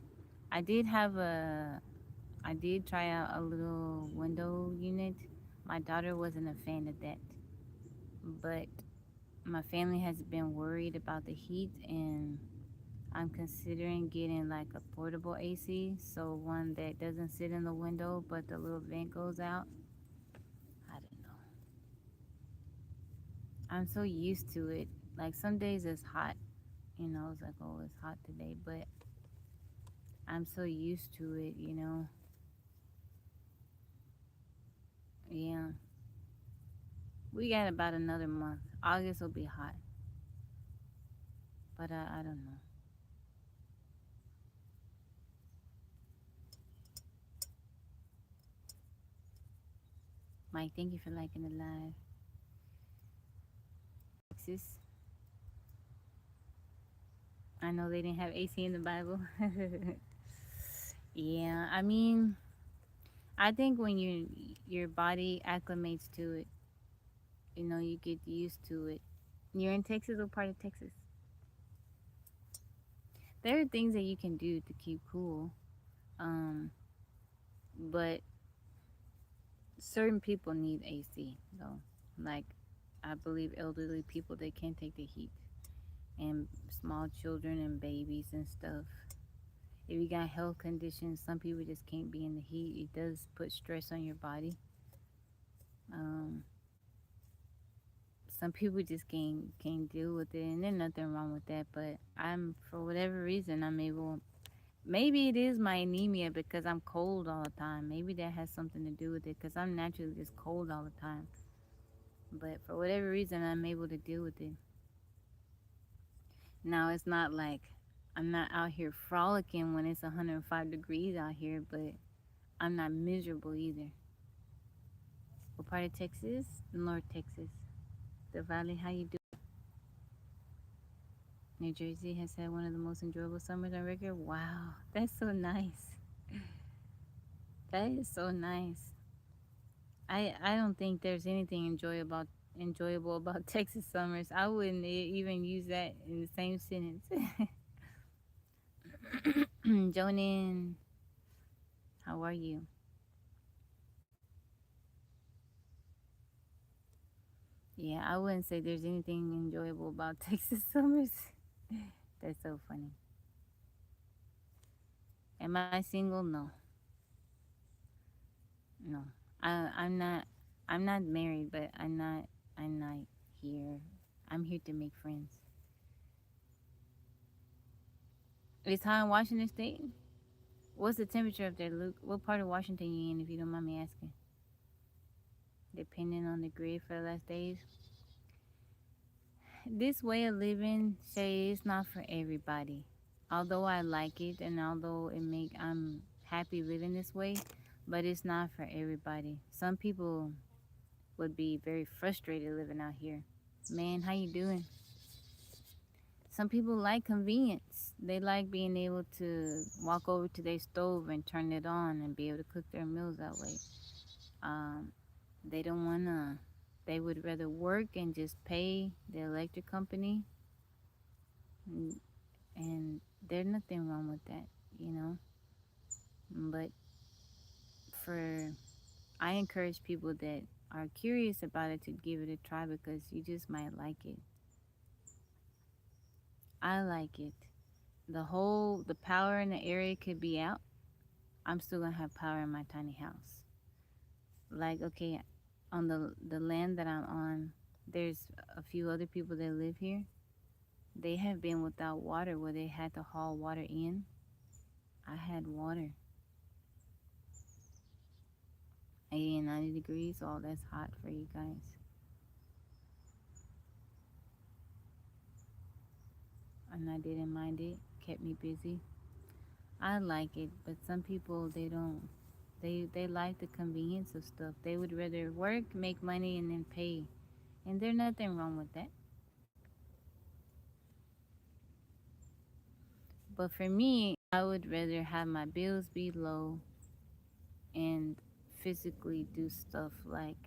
I did have I did try out a little window unit. My daughter wasn't a fan of that, but my family has been worried about the heat, and I'm considering getting like a portable AC, so one that doesn't sit in the window but the little vent goes out. I don't know. I'm so used to it. Like some days it's hot, it's like, oh, it's hot today, but I'm so used to it. Yeah. We got about another month. August will be hot, but I don't know. Mike, thank you for liking the live. Texas. I know they didn't have AC in the Bible. Yeah, I mean, I think when your body acclimates to it, you get used to it. You're in Texas or part of Texas? There are things that you can do to keep cool, um, but certain people need AC though. Like I believe elderly people, they can't take the heat, and small children and babies and stuff. If you got health conditions, some people just can't be in the heat. It does put stress on your body. Um, some people just can't deal with it, and there's nothing wrong with that. But I'm, for whatever reason, I'm able. Maybe it is my anemia because I'm cold all the time. Maybe that has something to do with it because I'm naturally just cold all the time. But for whatever reason, I'm able to deal with it. Now it's not like I'm not out here frolicking when it's 105 degrees out here, but I'm not miserable either. What part of Texas? North Texas. The Valley, how you do? New Jersey has had one of the most enjoyable summers on record. Wow, that's so nice. That is so nice. I don't think there's anything enjoyable about Texas summers. I wouldn't even use that in the same sentence. Jonan, how are you? Yeah, I wouldn't say there's anything enjoyable about Texas summers. That's so funny. Am I single? No, no. I'm not. I'm not married, but I'm not. I'm not here. I'm here to make friends. It's hot in Washington State. What's the temperature up there, Luke? What part of Washington you in, if you don't mind me asking? Depending on the grid for the last days. This way of living, Shay, is not for everybody. Although I like it, and although I'm happy living this way, but it's not for everybody. Some people would be very frustrated living out here. Man, how you doing? Some people like convenience. They like being able to walk over to their stove and turn it on and be able to cook their meals that way. Um, they don't wanna. They would rather work and just pay the electric company, and, and there's nothing wrong with that, you know. But for I encourage people that are curious about it to give it a try because you just might like it. I like it. The power in the area could be out. I'm still gonna have power in my tiny house. Like, okay, on the land that I'm on, there's a few other people that live here. They have been without water where they had to haul water in. I had water. 80 and 90 degrees. Oh, that's hot for you guys. And I didn't mind it. Kept me busy. I like it, but some people they don't. They like the convenience of stuff. They would rather work, make money, and then pay. And there's nothing wrong with that. But for me, I would rather have my bills be low and physically do stuff like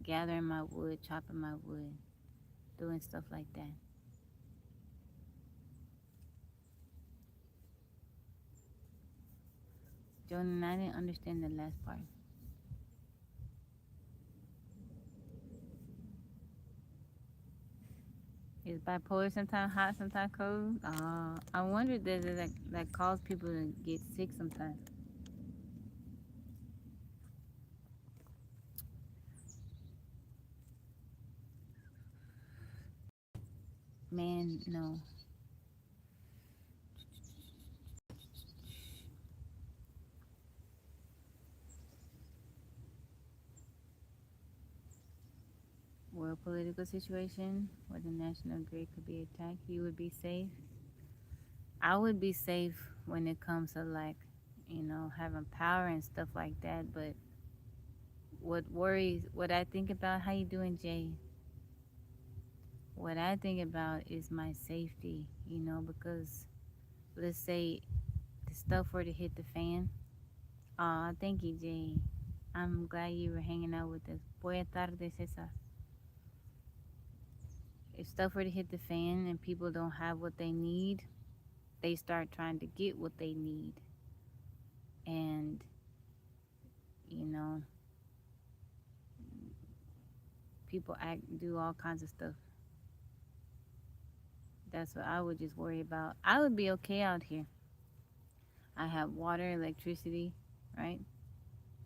gathering my wood, chopping my wood, doing stuff like that. Jordan, I didn't understand the last part. Is bipolar sometimes hot, sometimes cold? I wonder does it that cause people to get sick sometimes. Man, no. World political situation where the national grid could be attacked, you would be safe. I would be safe when it comes to like, having power and stuff like that. But what I think about, how you doing, Jay? What I think about is my safety, because let's say the stuff were to hit the fan. Aw, thank you, Jay. I'm glad you were hanging out with us. Buenas tardes, Cesar. If stuff were to hit the fan and people don't have what they need, they start trying to get what they need. And, you know, people do all kinds of stuff. That's what I would just worry about. I would be okay out here. I have water, electricity, right?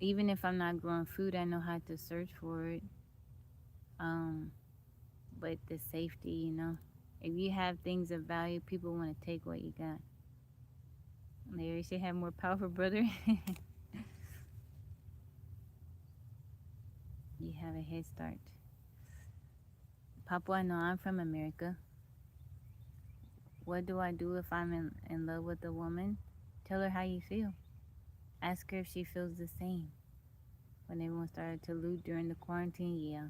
Even if I'm not growing food, I know how to search for it. Um, but the safety, you know. If you have things of value, people want to take what you got. Larry should have more powerful brother. You have a head start. Papua, no, I'm from America. What do I do if I'm in love with a woman? Tell her how you feel. Ask her if she feels the same. When everyone started to loot during the quarantine, yeah.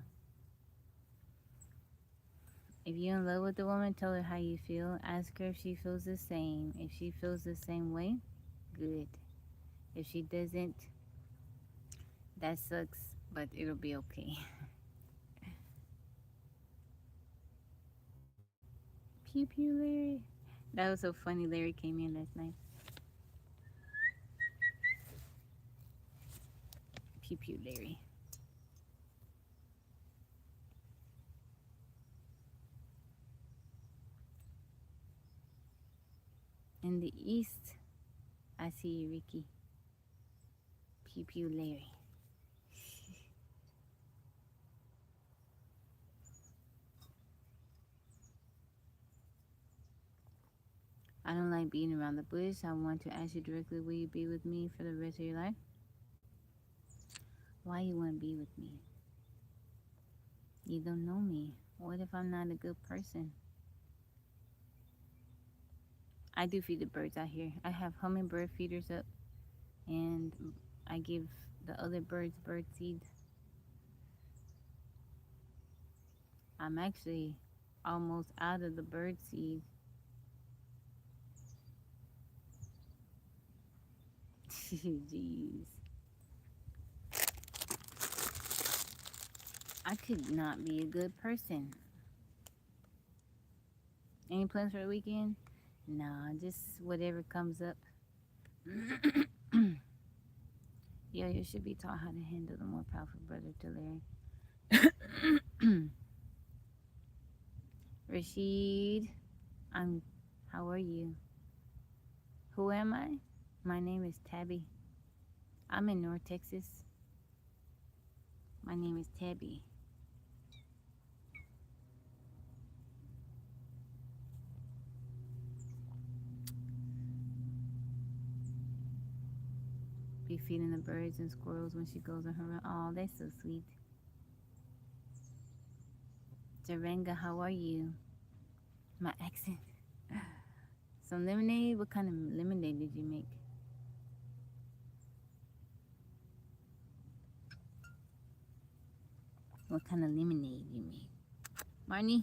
If you're in love with a woman, tell her how you feel. Ask her if she feels the same. If she feels the same way, good. If she doesn't, that sucks, but it'll be okay. Pew pew, Larry. That was so funny. Larry came in last night. Pew pew, Larry. In the east, I see you, Ricky. Pew pew, Larry. I don't like being around the bush. I want to ask you directly, will you be with me for the rest of your life? Why you want to be with me? You don't know me. What if I'm not a good person? I do feed the birds out here. I have hummingbird feeders up, and I give the other birds bird seed. I'm actually almost out of the bird seed. Jeez. I could not be a good person. Any plans for the weekend? Nah, just whatever comes up. Yeah, you should be taught how to handle the more powerful brother to Larry. Rashid, how are you? Who am I? My name is Tabby. I'm in North Texas. My name is Tabby. Be feeding the birds and squirrels when she goes on her run. Oh, that's so sweet. Jarenga, how are you? My accent. Some lemonade? What kind of lemonade did you make? What kind of lemonade you made? Marnie?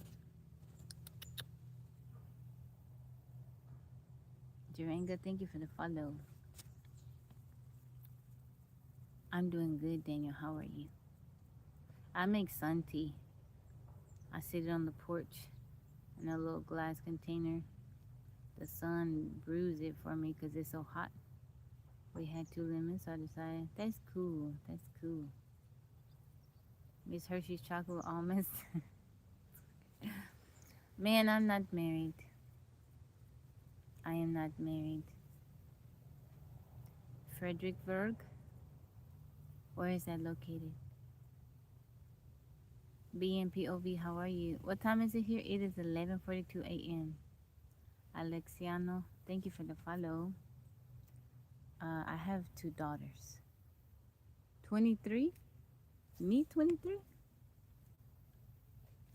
Jarenga, thank you for the follow. I'm doing good, Daniel. How are you? I make sun tea. I sit it on the porch in a little glass container. The sun brews it for me because it's so hot. We had 2 lemons, so I decided, that's cool. That's cool. Miss Hershey's chocolate almonds. Man, I'm not married. I am not married. Fredericksburg? Where is that located? BNPOV, how are you? What time is it here? It is 11:42 a.m. Alexiano, thank you for the follow. I have 2 daughters. 23? Me 23?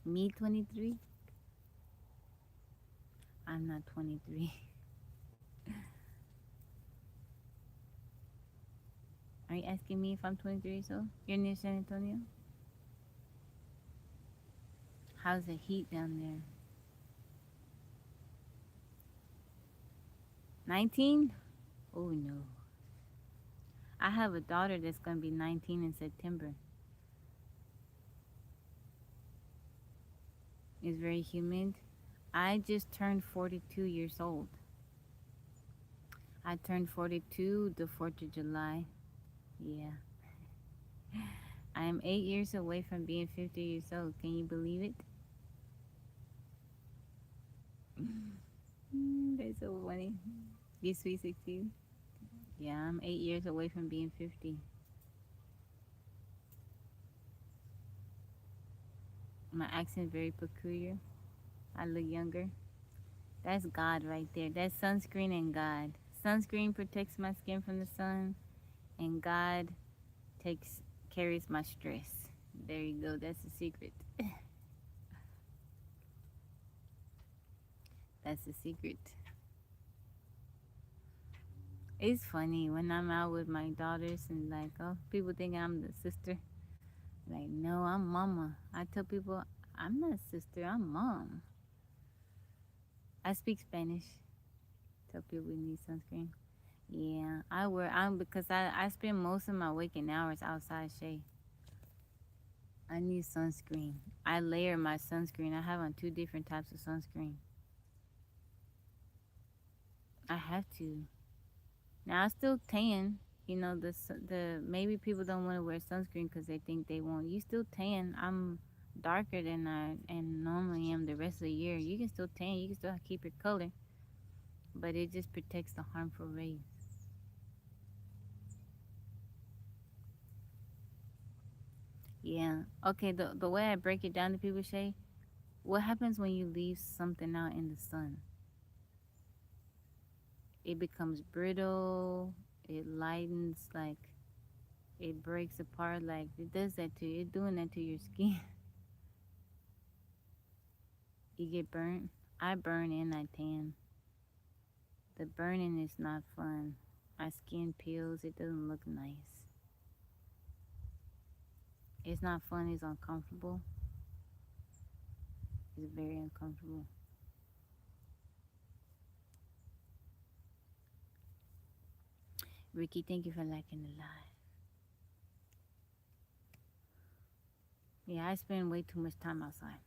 Me 23? I'm not 23. Are you asking me if I'm 23 years old? You're near San Antonio? How's the heat down there? 19? Oh no. I have a daughter that's going to be 19 in September. It's very humid. I just turned 42 years old. I turned 42 the 4th of July. Yeah. I am 8 years away from being 50 years old. Can you believe it? That's so funny. You sweet 16? Yeah, I'm 8 years away from being 50. My accent very peculiar. I look younger. That's God right there. That's sunscreen and God. Sunscreen protects my skin from the sun, and God takes carries my stress. There you go. That's the secret. That's the secret. It's funny when I'm out with my daughters and like, oh, people think I'm the sister. Like, no, I'm mama. I tell people I'm not sister. I'm mom. I speak Spanish. Tell people we need sunscreen. Yeah, I wear. I'm because I spend most of my waking hours outside shade. I need sunscreen. I layer my sunscreen. I have on two different types of sunscreen. I have to. Now I still tan. You know the maybe people don't want to wear sunscreen because they think they won't. You still tan. I'm darker than I and normally am the rest of the year. You can still tan. You can still keep your color, but it just protects the harmful rays. Yeah. Okay. The way I break it down to people, Shay, what happens when you leave something out in the sun? It becomes brittle. It lightens like it breaks apart. Like it does that to you. It's doing that to your skin. You get burnt. I burn and I tan. The burning is not fun. My skin peels. It doesn't look nice. It's not fun. It's uncomfortable. It's very uncomfortable. Ricky, thank you for liking the live. Yeah, I spend way too much time outside.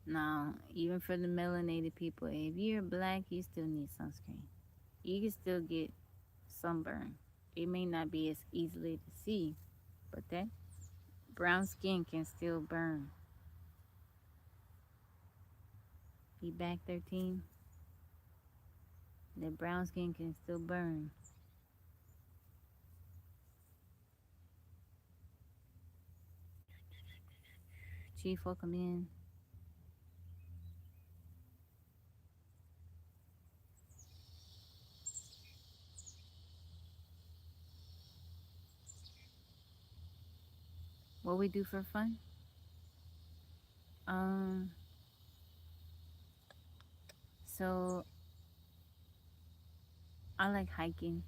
Now, even for the melanated people, if you're black, you still need sunscreen. You can still get sunburn. It may not be as easily to see, but that brown skin can still burn. You back 13? That brown skin can still burn. Chief, welcome in. What we do for fun? Um, so I like hiking.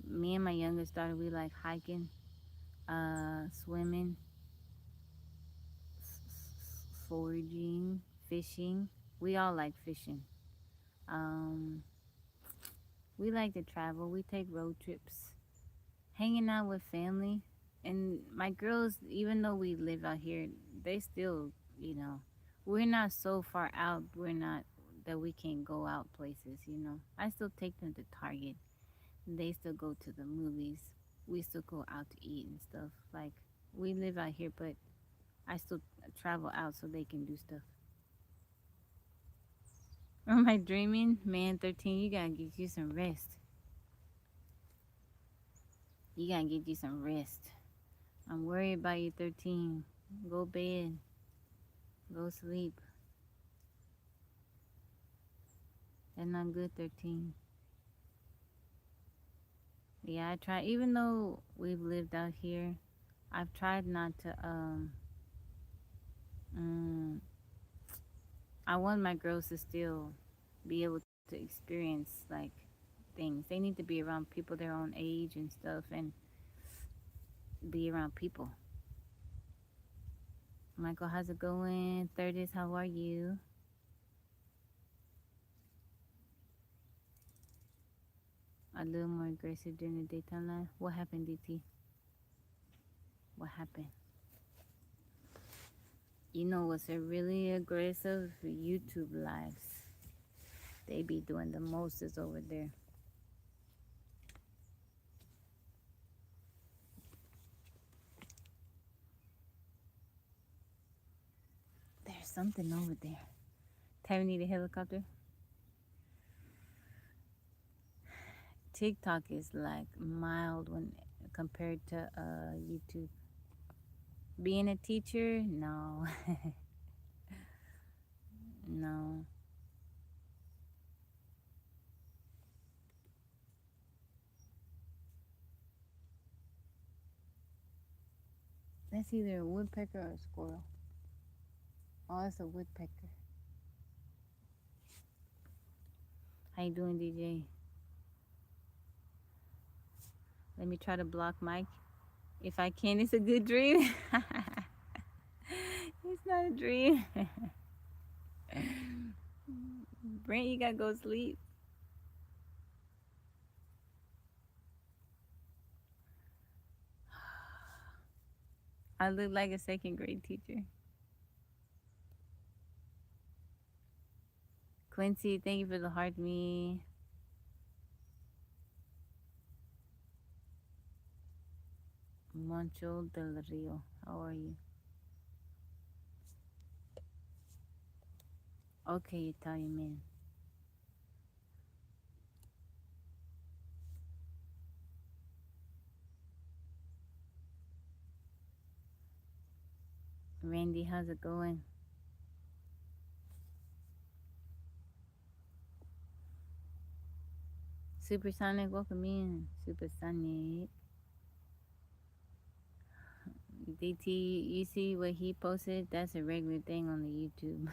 Me and my youngest daughter, we like hiking, swimming, foraging, fishing. We all like fishing. Um, we like to travel. We take road trips, hanging out with family. And my girls, even though we live out here, they still, you know, we're not so far out. We're not that we can't go out places, you know. I still take them to Target. They still go to the movies. We still go out to eat and stuff. Like, we live out here, but I still travel out so they can do stuff. Am I dreaming? Man, 13, you gotta get you some rest. You gotta get you some rest. I'm worried about you, 13. Go bed. Go sleep. That's not good, 13. Yeah, I try. Even though we've lived out here, I've tried not to. Mm, I want my girls to still be able to experience like things. They need to be around people their own age and stuff, and be around people. Michael, how's it going? 30s, how are you? A little more aggressive during the daytime life. What happened, DT? What happened? You know what's a really aggressive? YouTube lives. They be doing the most is over there. There's something over there. Tabby need a helicopter. TikTok is like mild when compared to YouTube. Being a teacher? No. No. That's either a woodpecker or a squirrel. Oh, it's a woodpecker. How you doing, DJ? Let me try to block Mike. If I can, it's a good dream. It's not a dream. Brent, you gotta go sleep. I look like a second grade teacher. Quincy, thank you for the heart me. Moncho del Rio. How are you? Okay, Italian man. Randy, how's it going? Supersonic, welcome in. Supersonic. DT, you see what he posted? That's a regular thing on the YouTube.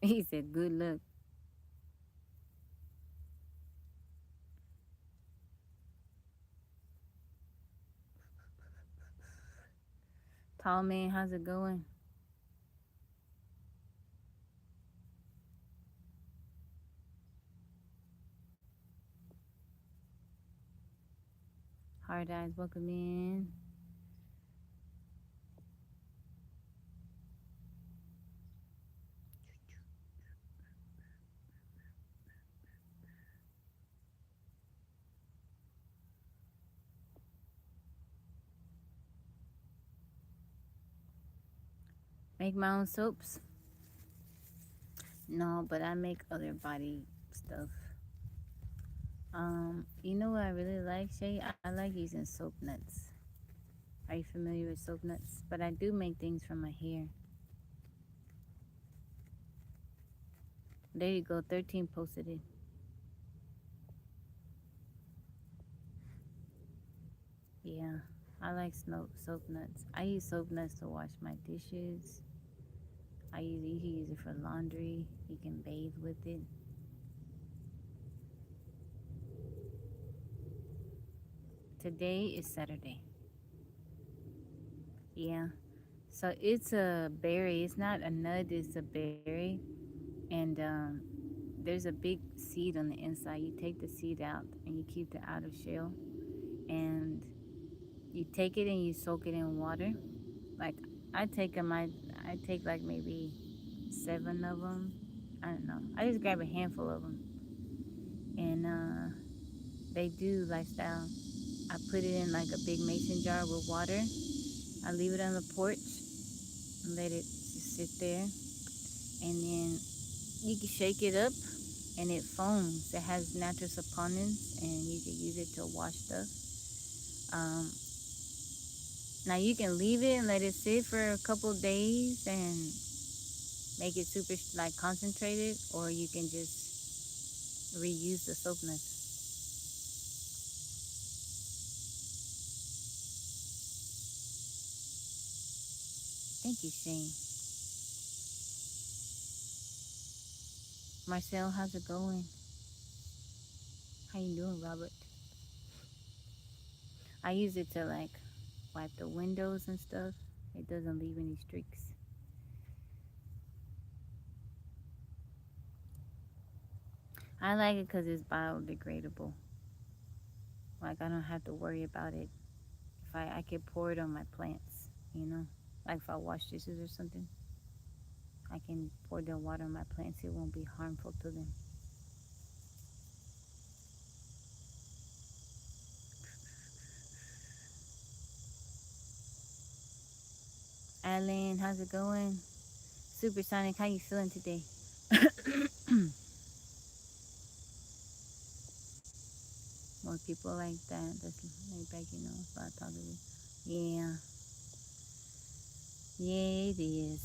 He said, good luck. Tall man, how's it going? Hard eyes, welcome in. Make my own soaps? No, but I make other body stuff. You know what I really like, Shay? I like using soap nuts. Are you familiar with soap nuts? But I do make things from my hair. There you go, 13 posted it. Yeah, I like soap nuts. I use soap nuts to wash my dishes. You can use it for laundry. You can bathe with it. Today is Saturday. Yeah. So it's a berry. It's not a nut, it's a berry. And there's a big seed on the inside. You take the seed out and you keep the outer shell. And you take it and you soak it in water. Like I take them, I take like maybe 7 of them. I don't know. I just grab a handful of them. And they do lifestyle. I put it in like a big mason jar with water. I leave it on the porch and let it just sit there. And then you can shake it up and it foams. It has natural saponins and you can use it to wash stuff. Um, Now you can leave it and let it sit for a couple days and make it super like concentrated, or you can just reuse the soap nuts. Thank you, Shane. Marcel, how's it going? How you doing, Robert? I use it to like wipe the windows and stuff. It doesn't leave any streaks. I like it because it's biodegradable. Like I don't have to worry about it. If I could pour it on my plants, you know, like if I wash dishes or something, I can pour the water on my plants. It won't be harmful to them. Alan, how's it going? Supersonic, how you feeling today? people like that. That's laid back, you know, it's a lot of talkative. Yeah, yeah, it is.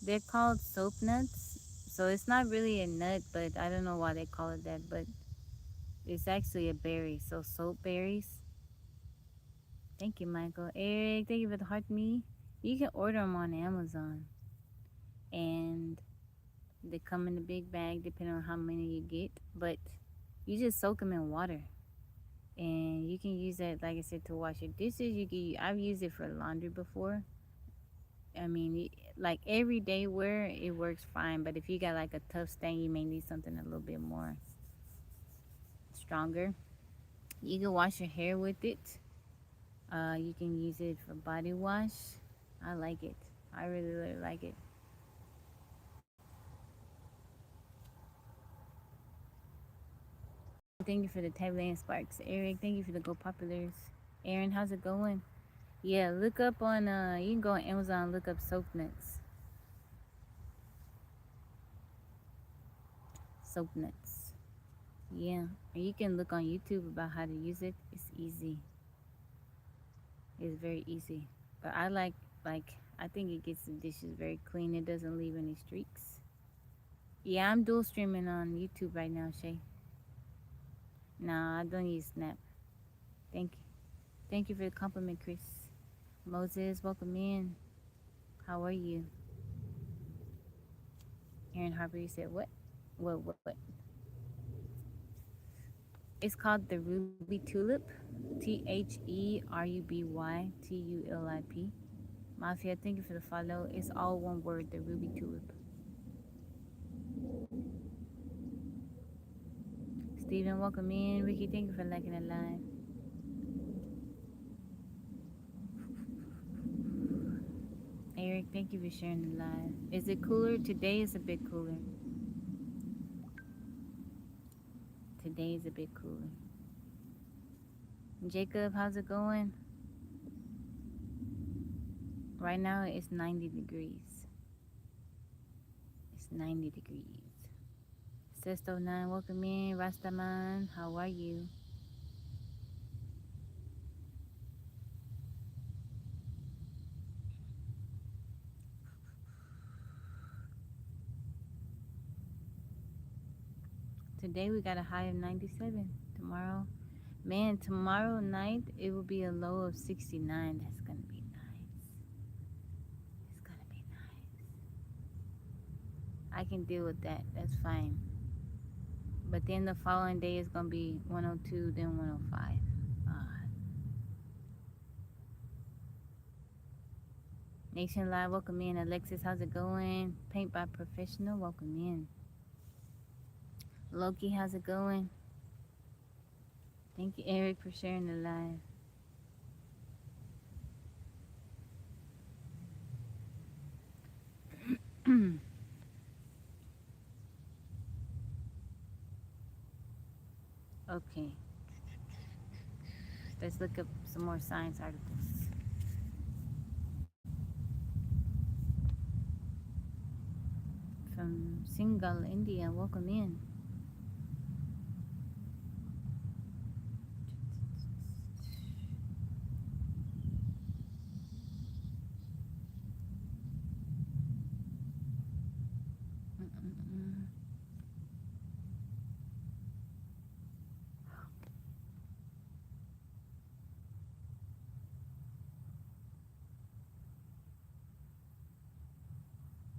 They're called soap nuts. So it's not really a nut, but I don't know why they call it that. But it's actually a berry. So soap berries. Thank you, Michael. Eric, thank you for the heart me. You can order them on Amazon. And they come in a big bag depending on how many you get. But you just soak them in water. And you can use that, like I said, to wash your dishes. I've used it for laundry before. I mean, like everyday wear, it works fine. But if you got like a tough stain, you may need something a little bit more stronger. You can wash your hair with it. You can use it for body wash. I like it. I really, really like it. Thank you for the Tabland Sparks. Eric, thank you for the Go Populars. Aaron, how's it going? Yeah, look up on, you can go on Amazon, look up soap nuts. Soap nuts. Yeah, or you can look on YouTube about how to use it. It's easy. It's very easy. But I think it gets the dishes very clean. It doesn't leave any streaks. Yeah, I'm dual streaming on YouTube right now, Shay. Nah, I don't use Snap. Thank you. Thank you for the compliment, Chris. Moses, welcome in. How are you? Aaron Harper, you said what? What? It's called the Ruby Tulip. TheRubytulip. Mafia, thank you for the follow. It's all one word, the Ruby Tulip. Steven, welcome in. Ricky, thank you for liking the live. Eric, thank you for sharing the live. Is it cooler? Today is a bit cooler. Today is a bit cooler. Jacob, how's it going? Right now it's 90 degrees. It's 90 degrees. Sesto9, welcome in. Rastaman, how are you? Today we got a high of 97. Tomorrow, man, tomorrow night it will be a low of 69. That's gonna be nice. It's gonna be nice. I can deal with that. That's fine. But then the following day is gonna be 102, then 105. Nation Live, welcome in. Alexis, how's it going? Paint by Professional, welcome in. Loki, how's it going? Thank you, Eric, for sharing the live. Okay. Let's look up some more science articles. From Singal, India, welcome in.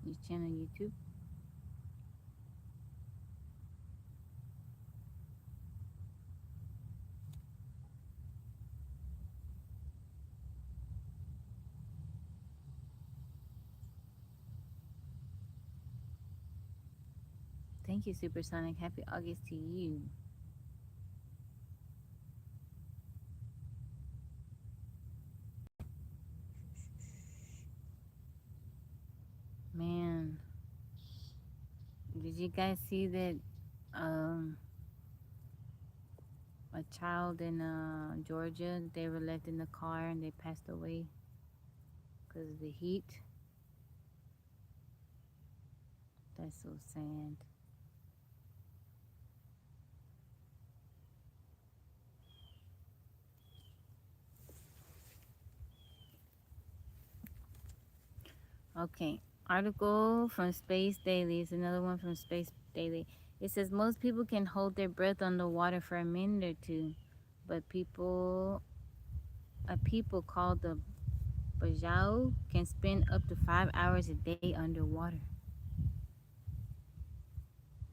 Your channel, YouTube. Thank you, Supersonic. Happy August to you. Man, did you guys see that a child in Georgia, they were left in the car and they passed away because of the heat? That's so sad. Okay. Article from Space Daily is another one from Space Daily. It says most people can hold their breath underwater for a minute or two, but people called the Bajau can spend up to 5 hours a day underwater,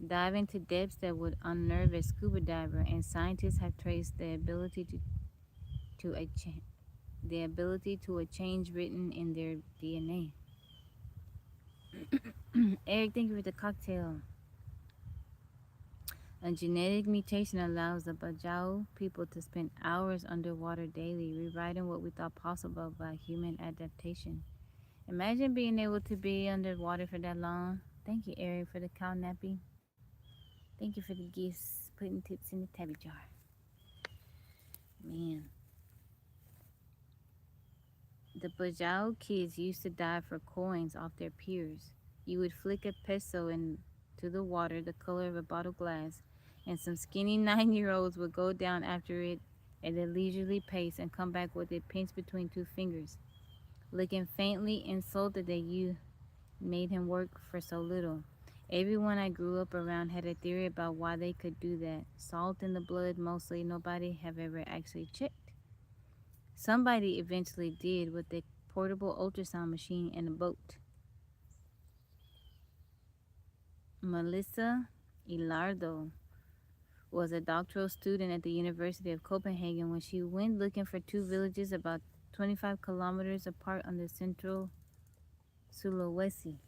diving to depths that would unnerve a scuba diver. And scientists have traced to a the ability to a change written in their DNA. Eric, thank you for the cocktail. A genetic mutation allows the Bajau people to spend hours underwater daily, rewriting what we thought possible by human adaptation. Imagine being able to be underwater for that long. Thank you, Eric, for the cow nappy. Thank you for the gifts, putting tips in the tabby jar. Man, the Bajau kids used to dive for coins off their piers. You would flick a peso into the water the color of a bottle glass, and some skinny 9-year-olds would go down after it at a leisurely pace and come back with it pinched between two fingers, looking faintly insulted that you made him work for so little. Everyone I grew up around had a theory about why they could do that. Salt in the blood, mostly. Nobody have ever actually checked. Somebody eventually did with a portable ultrasound machine and a boat. Melissa Ilardo was a doctoral student at the University of Copenhagen when she went looking for two villages about 25 kilometers apart on the central Sulawesi.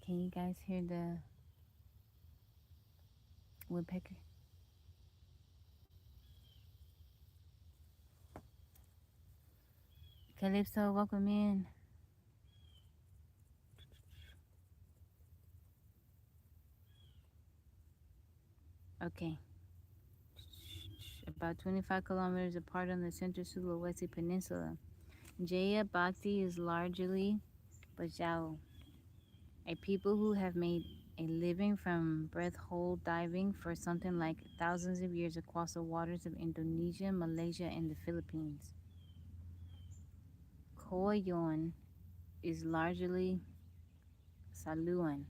Can you guys hear the woodpecker? Calypso, welcome in. Okay. About 25 kilometers apart on the central Sulawesi Peninsula. Jaya Bhakti is largely Bajau, a people who have made a living from breath hold diving for something like thousands of years across the waters of Indonesia, Malaysia, and the Philippines. Koyon is largely Saluan,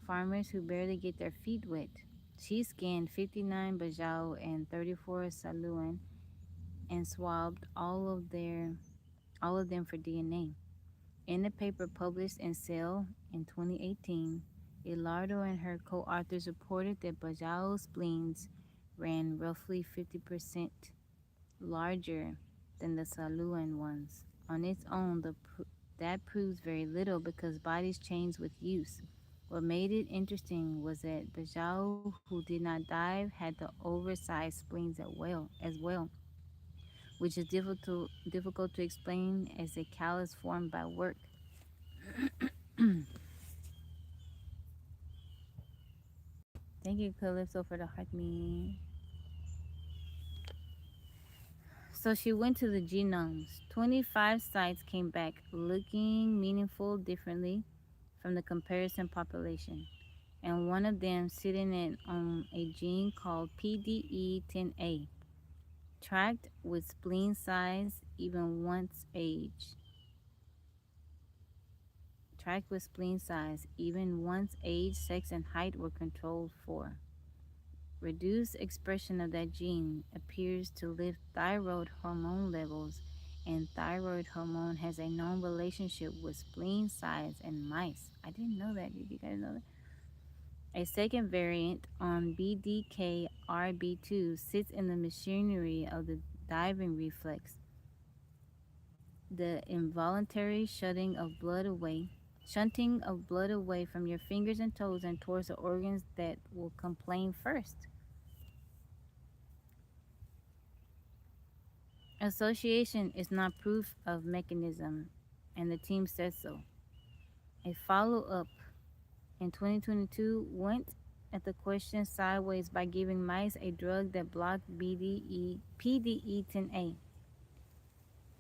farmers who barely get their feet wet. She scanned 59 Bajau and 34 Saluan and swabbed all of them for DNA. In a paper published in Cell in 2018, Ilardo and her co-authors reported that Bajau's spleens ran roughly 50% larger than the Saluan ones. On its own, that proves very little because bodies change with use. What made it interesting was that Bajau, who did not dive, had the oversized spleens as well, which is difficult to explain as a callus formed by work. Thank you, Calypso, for the heart me. So she went to the genomes. 25 sites came back looking meaningful differently from the comparison population, and one of them sitting in on a gene called PDE10A, tracked with spleen size even once age. Tracked with spleen size even once age, sex, and height were controlled for. Reduced expression of that gene appears to lift thyroid hormone levels, and thyroid hormone has a known relationship with spleen size in mice. I didn't know that. Did you guys know that? A second variant on BDKRB2 sits in the machinery of the diving reflex, the involuntary shunting of blood away from your fingers and toes and towards the organs that will complain first. Association is not proof of mechanism, and the team said so. A follow up in 2022 went at the question sideways by giving mice a drug that blocked PDE10A.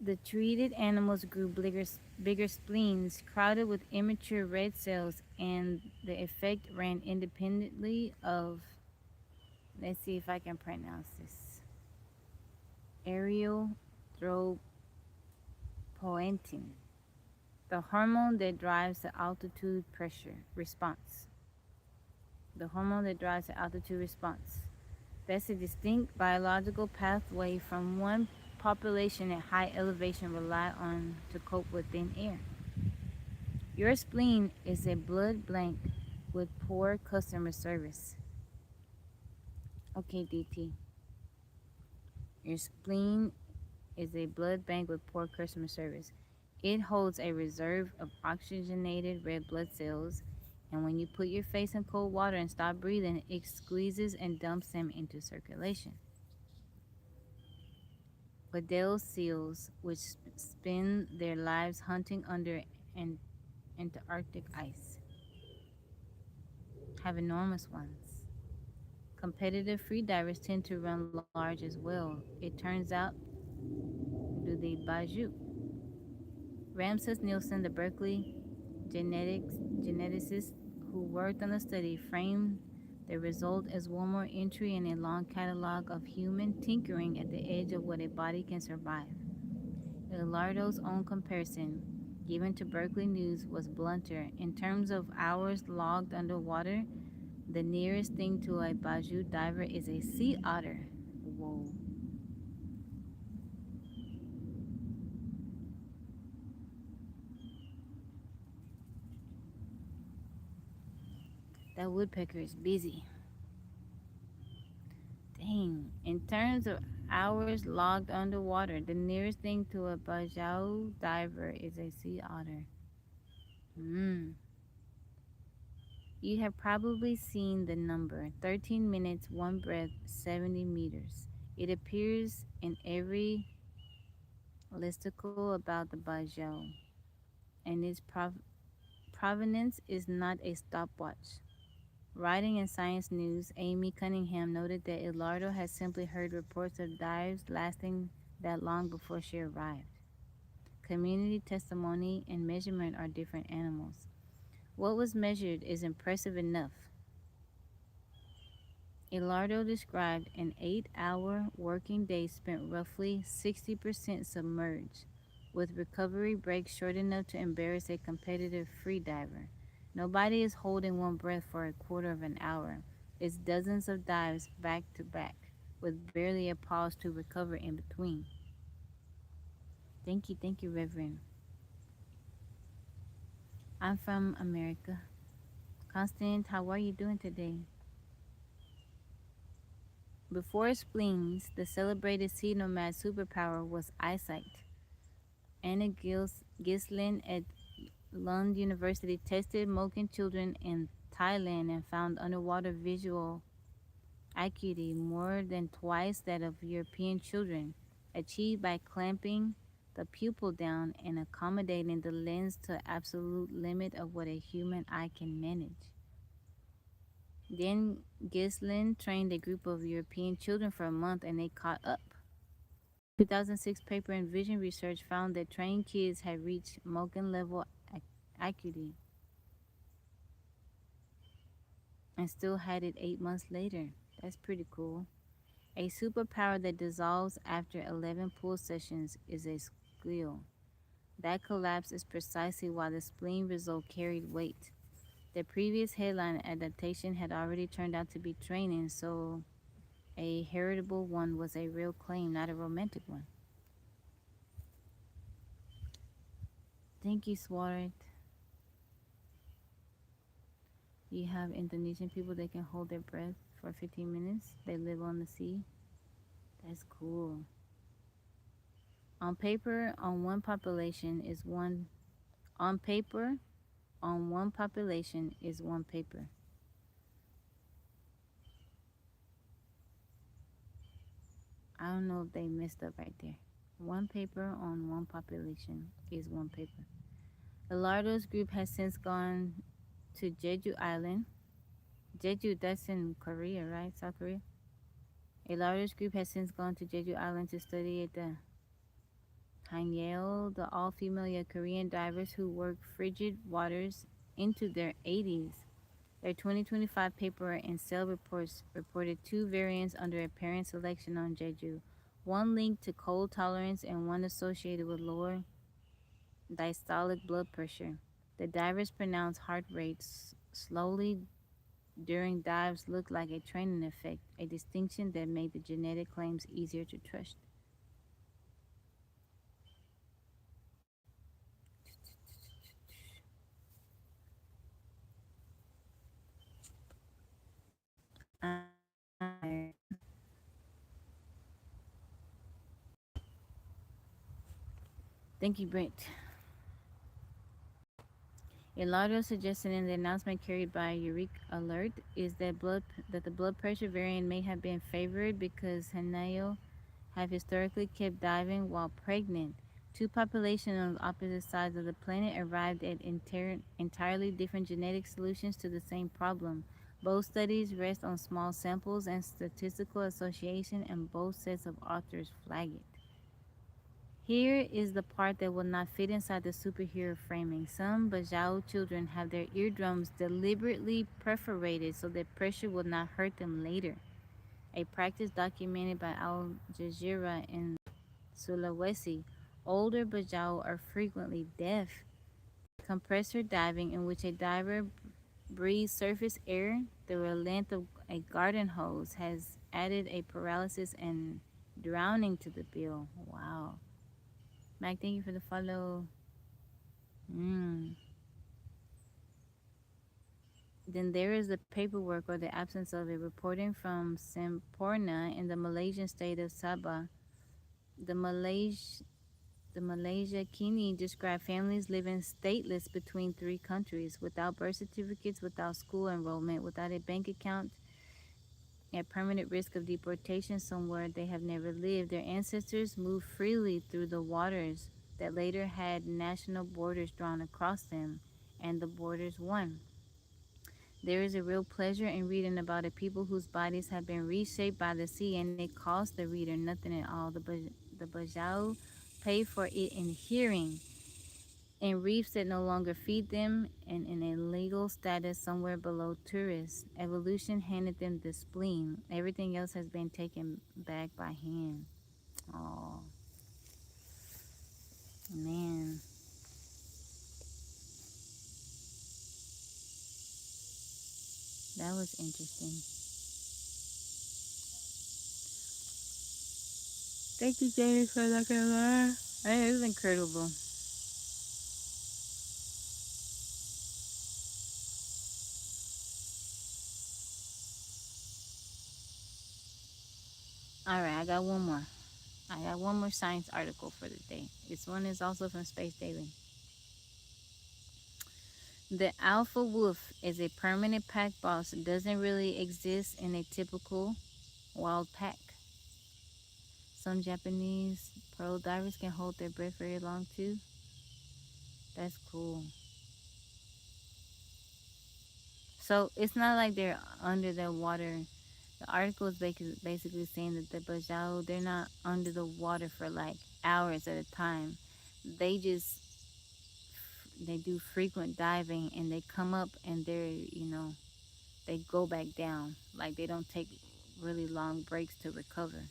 The treated animals grew bigger spleens crowded with immature red cells, and the effect ran independently of Let's see if I can pronounce this. Erythropoietin, the hormone that drives the altitude pressure response. The hormone that drives the altitude response. That's a distinct biological pathway from one population at high elevation rely on to cope with thin air. Your spleen is a blood blank with poor customer service. Okay, DT. Your spleen is a blood bank with poor customer service. It holds a reserve of oxygenated red blood cells, and when you put your face in cold water and stop breathing, it squeezes and dumps them into circulation. Weddell seals, which spend their lives hunting under Antarctic ice, have enormous ones. Competitive freedivers tend to run large as well. It turns out, do the Baju. Ramses Nielsen, the Berkeley geneticist who worked on the study, framed the result as one more entry in a long catalog of human tinkering at the edge of what a body can survive. Ilardo's own comparison, given to Berkeley News, was blunter. In terms of hours logged underwater, the nearest thing to a Baju diver is a sea otter. Whoa. That woodpecker is busy. Dang. In terms of hours logged underwater, the nearest thing to a Bajau diver is a sea otter. Hmm. You have probably seen the number 13 minutes, one breath, 70 meters. It appears in every listicle about the Bajau, and its provenance is not a stopwatch. Writing in Science News, Amy Cunningham noted that Ilardo had simply heard reports of dives lasting that long before she arrived. Community testimony and measurement are different animals. What was measured is impressive enough. Ilardo described an 8-hour working day spent roughly 60% submerged, with recovery breaks short enough to embarrass a competitive freediver. Nobody is holding one breath for a quarter of an hour. It's dozens of dives back to back, with barely a pause to recover in between. Thank you, Reverend. I'm from America. Constance, how are you doing today? Before spleens, the celebrated sea nomad superpower was eyesight. Anna Gislin at Lund University tested Moken children in Thailand and found underwater visual acuity more than twice that of European children, achieved by clamping the pupil down and accommodating the lens to absolute limit of what a human eye can manage. Then Gislin trained a group of European children for a month and they caught up. 2006 paper in Vision Research found that trained kids had reached Moken level acuity and still had it 8 months later. That's pretty cool. A superpower that dissolves after 11 pool sessions is a squeal. That collapse is precisely why the spleen result carried weight. The previous headline adaptation had already turned out to be training, so a heritable one was a real claim, not a romantic one. Thank you, Swart. You have Indonesian people that can hold their breath for 15 minutes. They live on the sea. That's cool. On paper, on one population is one. On paper, on one population is one paper. I don't know if they messed up right there. One paper on one population is one paper. Ilardo's group has since gone to Jeju Island. Jeju, that's in Korea, right? South Korea? Ilardo's group has since gone to Jeju Island to study at the Hanyeo, the all-female Korean divers who work frigid waters into their 80s. Their 2025 paper in Cell Reports reported two variants under a parent selection on Jeju, one linked to cold tolerance and one associated with lower diastolic blood pressure. The divers pronounced heart rates slowly during dives looked like a training effect, a distinction that made the genetic claims easier to trust. Thank you, Brent. A larger suggestion in the announcement carried by Eureka Alert is that the blood pressure variant may have been favored because Haneo have historically kept diving while pregnant. Two populations on opposite sides of the planet arrived at entirely different genetic solutions to the same problem. Both studies rest on small samples and statistical association, and both sets of authors flag it. Here is the part that will not fit inside the superhero framing. Some Bajau children have their eardrums deliberately perforated so that pressure will not hurt them later. A practice documented by Al Jazeera in Sulawesi. Older Bajau are frequently deaf. Compressor diving, in which a diver breathes surface air through a length of a garden hose, has added a paralysis and drowning to the bill. Wow. Mac, thank you for the follow. Mm. Then there is the paperwork or the absence of it reporting from Semporna in the Malaysian state of Sabah. The Malaysia Kini described families living stateless between three countries, without birth certificates, without school enrollment, without a bank account, at permanent risk of deportation somewhere they have never lived. Their ancestors moved freely through the waters that later had national borders drawn across them, and the borders won. There is a real pleasure in reading about a people whose bodies have been reshaped by the sea, and it costs the reader nothing at all. The Bajau pay for it in hearing, in reefs that no longer feed them, and in a legal status somewhere below tourists. Evolution handed them the spleen. Everything else has been taken back by hand. Oh, man. That was interesting. Thank you, James, for looking at that. It was incredible. All right, I got one more. I got one more science article for the day. This one is also from Space Daily. The alpha wolf is a permanent pack boss. It doesn't really exist in a typical wild pack. Some Japanese pearl divers can hold their breath very long too. That's cool. So it's not like they're under the water. The article is basically saying that the Bajau, they're not under the water for like hours at a time. They just they do frequent diving and they come up and they go back down. Like they don't take really long breaks to recover.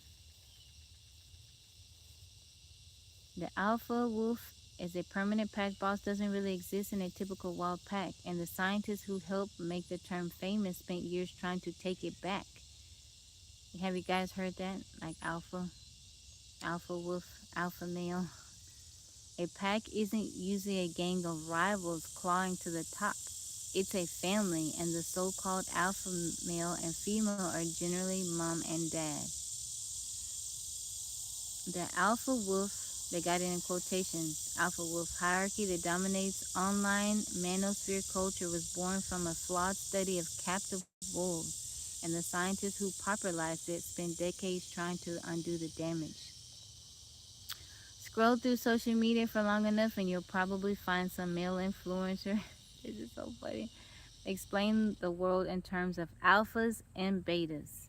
The alpha wolf as a permanent pack boss doesn't really exist in a typical wild pack, and the scientists who helped make the term famous spent years trying to take it back. Have you guys heard that? Like alpha wolf, alpha male. A pack isn't usually a gang of rivals clawing to the top. It's a family, and the so-called alpha male and female are generally mom and dad. The alpha wolf, they got it in quotations, alpha wolf hierarchy that dominates online manosphere culture was born from a flawed study of captive wolves, and the scientists who popularized it spent decades trying to undo the damage. Scroll through social media for long enough and you'll probably find some male influencer. This is so funny. Explain the world in terms of alphas and betas.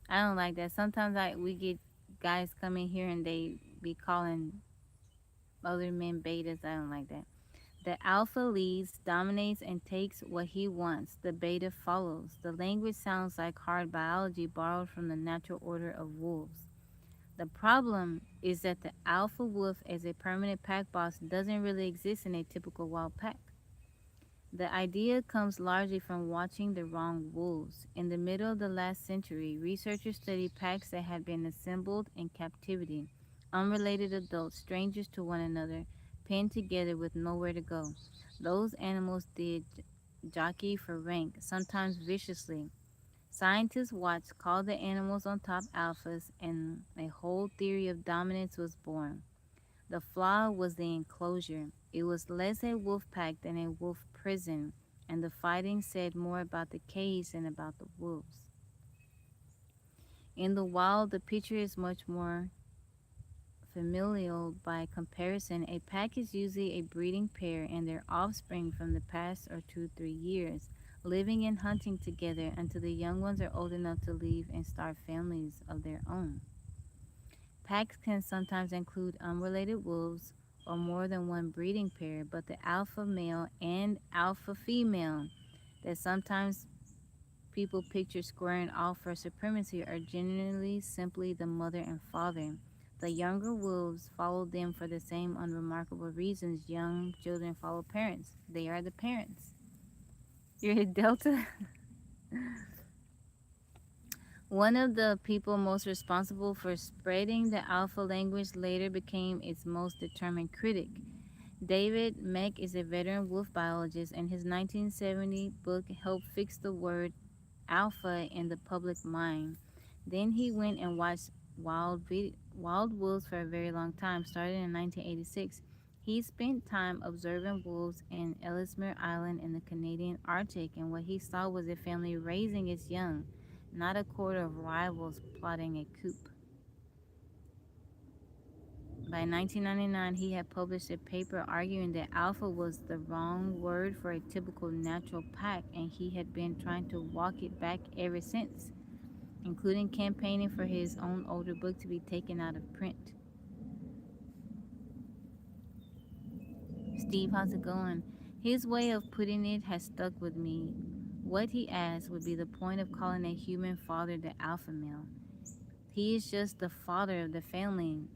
I don't like that. Sometimes we get guys come in here and they be calling other men betas. I don't like that. The alpha leads, dominates, and takes what he wants. The beta follows. The language sounds like hard biology borrowed from the natural order of wolves. The problem is that the alpha wolf as a permanent pack boss doesn't really exist in a typical wild pack. The idea comes largely from watching the wrong wolves. In the middle of the last century, researchers studied packs that had been assembled in captivity, unrelated adults, strangers to one another, penned together with nowhere to go. Those animals did jockey for rank, sometimes viciously. Scientists watched, called the animals on top alphas, and a whole theory of dominance was born. The flaw was the enclosure. It was less a wolf pack than a wolf prison, and the fighting said more about the cage than about the wolves. In the wild, the picture is much more familial by comparison. A pack is usually a breeding pair and their offspring from the past or 2, 3 years, living and hunting together until the young ones are old enough to leave and start families of their own. Packs can sometimes include unrelated wolves or more than one breeding pair, but the alpha male and alpha female that sometimes people picture squaring off for supremacy are generally simply the mother and father. The younger wolves follow them for the same unremarkable reasons young children follow parents. They are the parents. You're a Delta? One of the people most responsible for spreading the alpha language later became its most determined critic. David Meck is a veteran wolf biologist, and his 1970 book helped fix the word alpha in the public mind. Then he went and watched wild wolves for a very long time, starting in 1986. He spent time observing wolves in Ellesmere Island in the Canadian Arctic, and what he saw was a family raising its young, not a court of rivals plotting a coup. By 1999, he had published a paper arguing that alpha was the wrong word for a typical natural pack, and he had been trying to walk it back ever since, including campaigning for his own older book to be taken out of print. Steve, how's it going? His way of putting it has stuck with me. What he asked would be the point of calling a human father the alpha male. He is just the father of the family.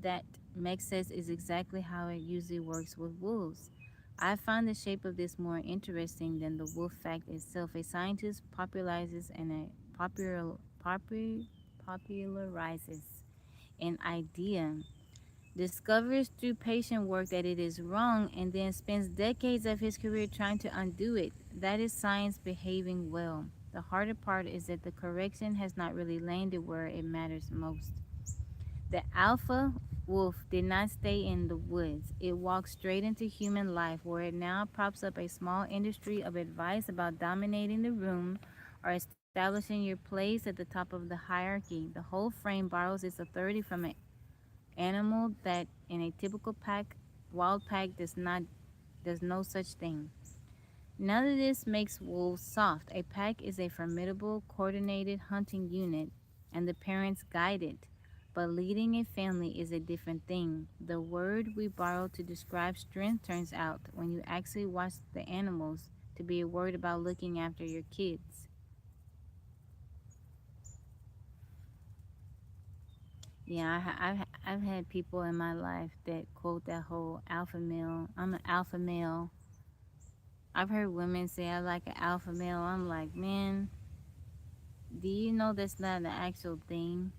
That Meg says is exactly how it usually works with wolves. I find the shape of this more interesting than the wolf fact itself. A scientist popularizes and popularizes an idea, discovers through patient work that it is wrong, and then spends decades of his career trying to undo it. That is science behaving well. The harder part is that the correction has not really landed where it matters most. The alpha wolf did not stay in the woods. It walked straight into human life, where it now props up a small industry of advice about dominating the room or establishing your place at the top of the hierarchy. The whole frame borrows its authority from an animal that in a typical pack, wild pack does no such thing. None of this makes wolves soft. A pack is a formidable, coordinated hunting unit, and the parents guide it. But leading a family is a different thing. The word we borrow to describe strength turns out, when you actually watch the animals, to be a word about looking after your kids. Yeah, I've had people in my life that quote that whole alpha male. I'm an alpha male. I've heard women say I like an alpha male. I'm like, man, do you know that's not an actual thing?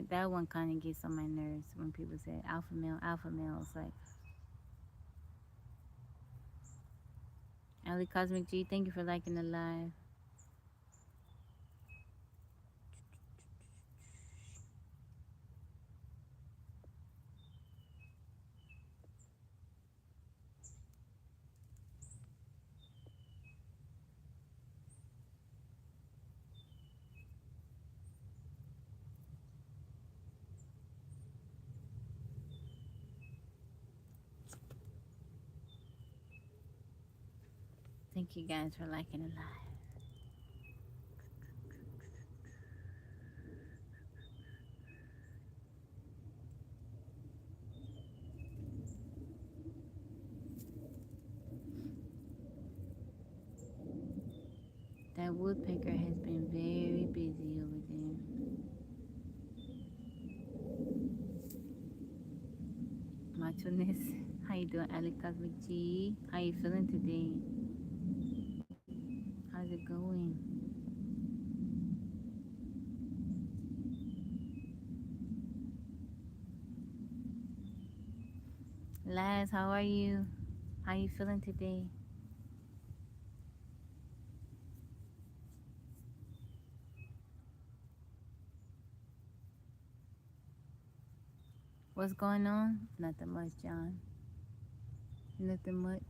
That one kind of gets on my nerves when people say alpha male, alpha male. It's like, Ali Cosmic G, thank you for liking the live. Thank you guys for liking the live. That woodpecker has been very busy over there. Macho-ness. How you doing, Alex Cosmic G? How you feeling today? How's it going? Laz, how are you? How you feeling today? What's going on? Nothing much, John. Nothing much.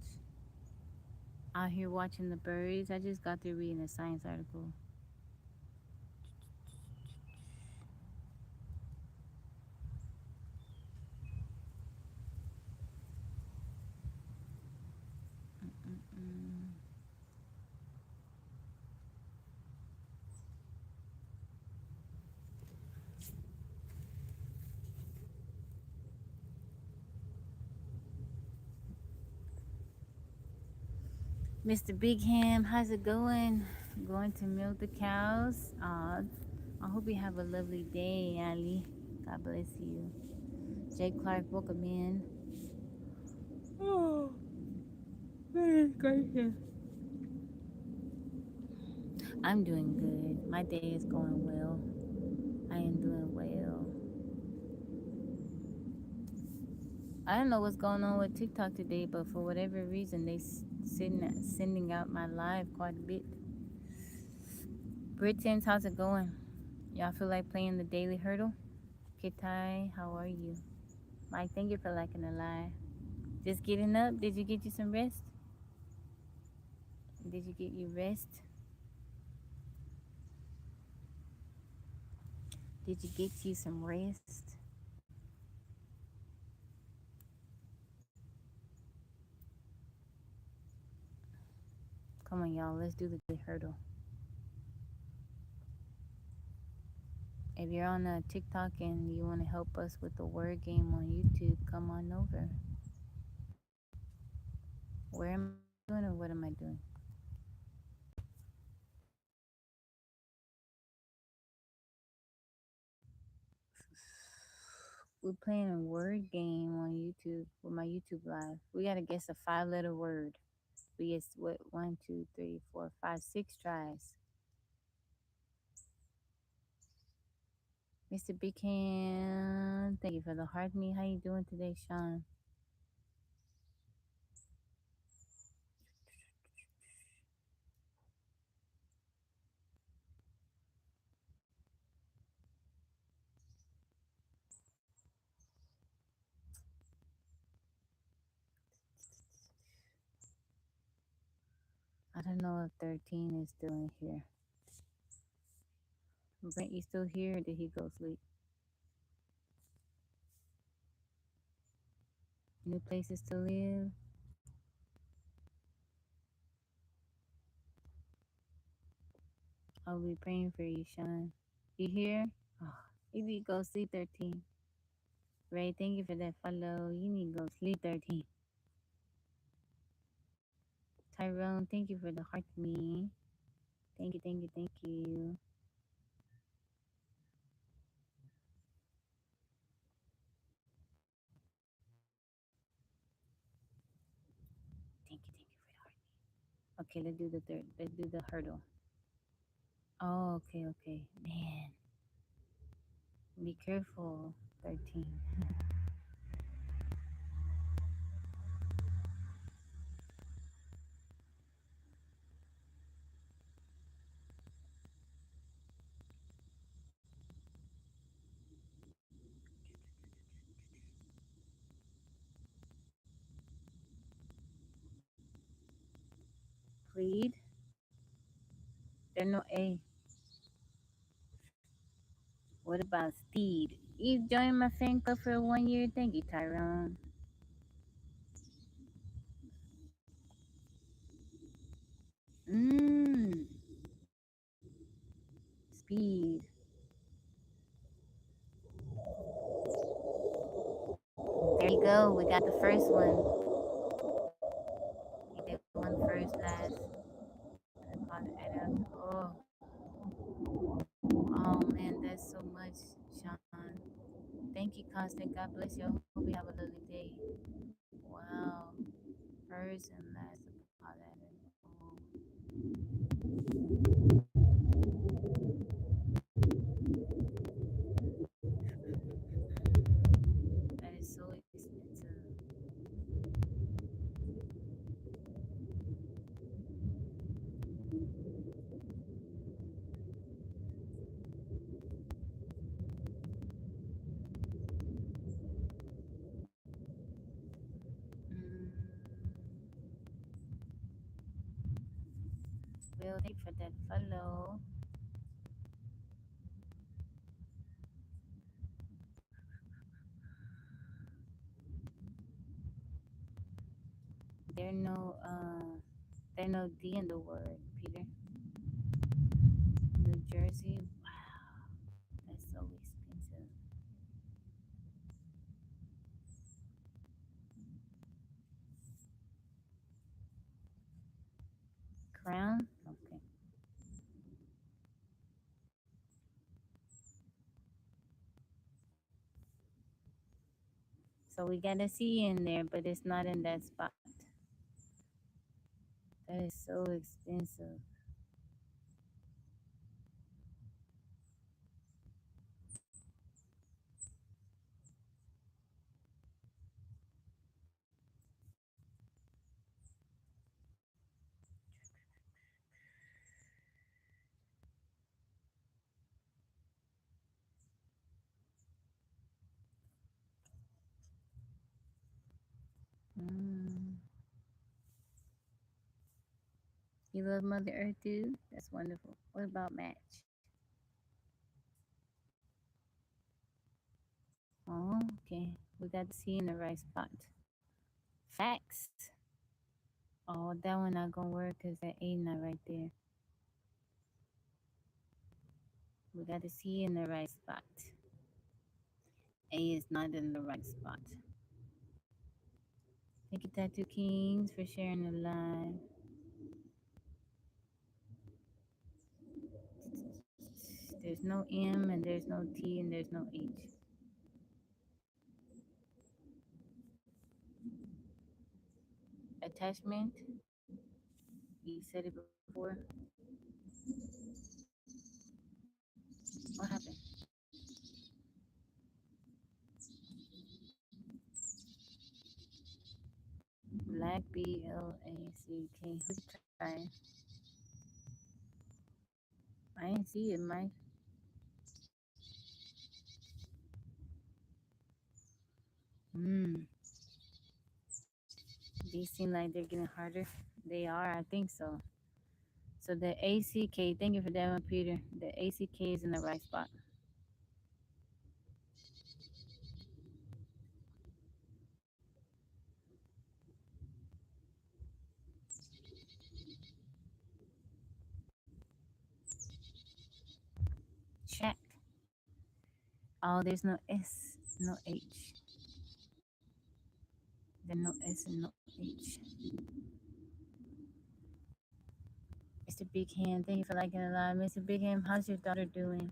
Out here watching the birds. I just got through reading a science article. Mm-mm. Mr. Big Ham, how's it going? Going to milk the cows? I hope you have a lovely day, Ali. God bless you. Jake Clark, welcome in. Oh, very gracious. I'm doing good. My day is going well. I am doing well. I don't know what's going on with TikTok today, but for whatever reason, sending out my live quite a bit. Britons, how's it going? Y'all feel like playing the daily hurdle? Kitai, how are you? Mike, thank you for liking the live. Just getting up. Did you get you some rest? Did you get you rest? Did you get you some rest? Come on, y'all. Let's do the hurdle. If you're on TikTok and you want to help us with the word game on YouTube, come on over. Where am I doing or what am I doing? We're playing a word game on YouTube with my YouTube live. We gotta guess a 5-letter word. We guess what 1, 2, 3, 4, 5, 6 tries. Mr. Beacon, thank you for the heart me. How you doing today, Sean? I don't know if 13 is still in here. Brent, you still here or did he go sleep? New places to live. I'll be praying for you, Sean. You here? Oh, you need to go sleep, 13. Ray, thank you for that follow. You need to go sleep, 13. Tyrone, thank you for the heart me. Thank you, thank you, thank you. Thank you, thank you for the heart me. Okay, let's do the third. Let's do the hurdle. Oh, okay, okay. Man, be careful, 13. Plead. There's no A. What about speed? You joined my fan club for 1 year. Thank you, Tyrone. Mmm. Speed. There you go. We got the first one. We did one first, last. so much, Sean. Thank you, Constant. God bless you. I hope you have a lovely day. Wow. First and last apology. Oh, that is so expensive. Mm. Well, thank you for that follow. There no there no D in the word, Peter. New Jersey. Wow, that's so expensive. Crown. Okay. So we got a C in there, but it's not in that spot. That is so expensive. Mm. You love Mother Earth too? That's wonderful. What about match? Oh, okay. We got C in the right spot. Facts. Oh, that one not gonna work because that A not right there. We got the C in the right spot. A is not in the right spot. Thank you, Tattoo Kings, for sharing the live. There's no M and there's no T and there's no H. Attachment. You said it before. What happened? Black BLACK. Who's trying? I didn't see it, Mike. Hmm. These seem like they're getting harder. They are, I think so. So the ACK, thank you for that one, Peter. The ACK is in the right spot. Check. Oh, there's no S, no H. There's no S and no H. Mr. Big Hand, thank you for liking it live. Mr. Big Hand, how's your daughter doing?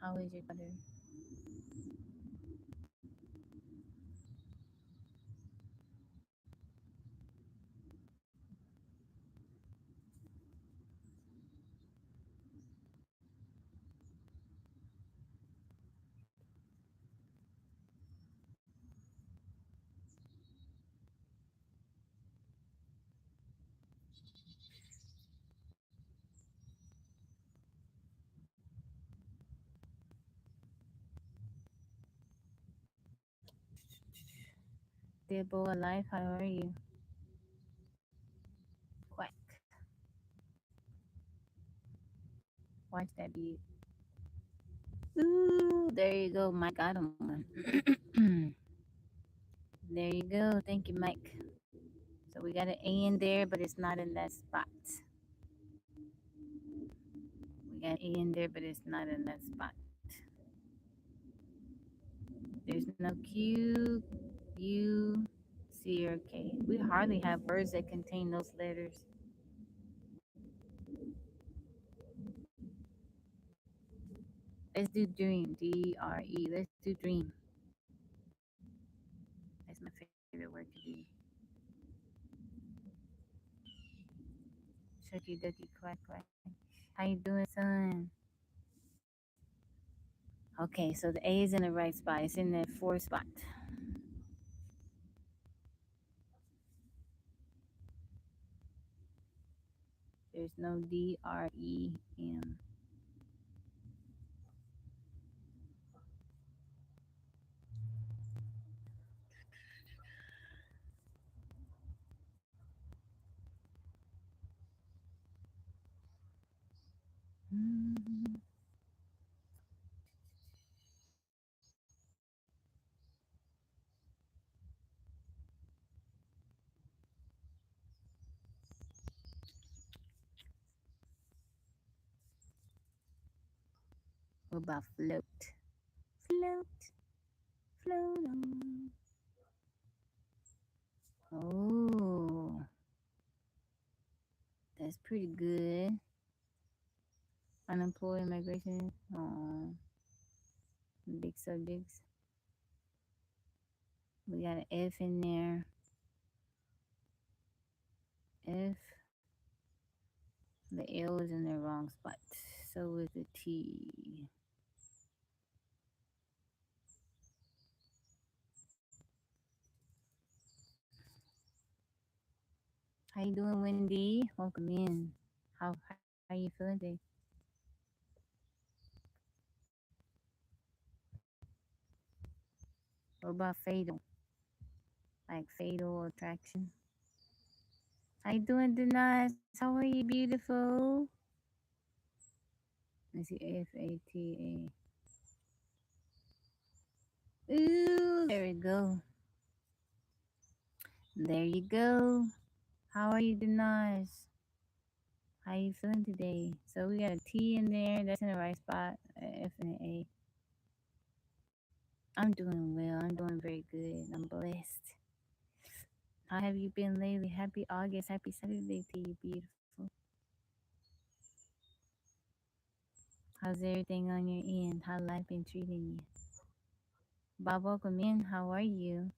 How is your daughter? Dear boy alive, how are you? Quack. Watch that beat. Ooh, there you go. Mike got him one. There you go. Thank you, Mike. So we got an A in there, but it's not in that spot. We got A in there, but it's not in that spot. There's no Q, U, C, or K. We hardly have words that contain those letters. Let's do dream. DRE. Let's do dream. That's my favorite word to do. Shucky ducky quack quack. How you doing, son? Okay, so the A is in the right spot. It's in that fourth spot. There's no DREM. Mm. What about float? Float, float on. Oh, that's pretty good. Unemployed, migration. Oh, big subjects. We got an F in there. F. The L is in the wrong spot. So is the T. How you doing, Wendy? Welcome in. How you feeling today? What about fatal? Like fatal attraction? How you doing, Denise? How are you, beautiful? Let's see, FATA. Ooh, there we go. There you go. How are you, Denise? How you feeling today? So we got a T in there. That's in the right spot. A F and an A. I'm doing well. I'm doing very good. I'm blessed. How have you been lately? Happy August. Happy Saturday to you, beautiful. How's everything on your end? How life been treating you? Bob, welcome in. How are you?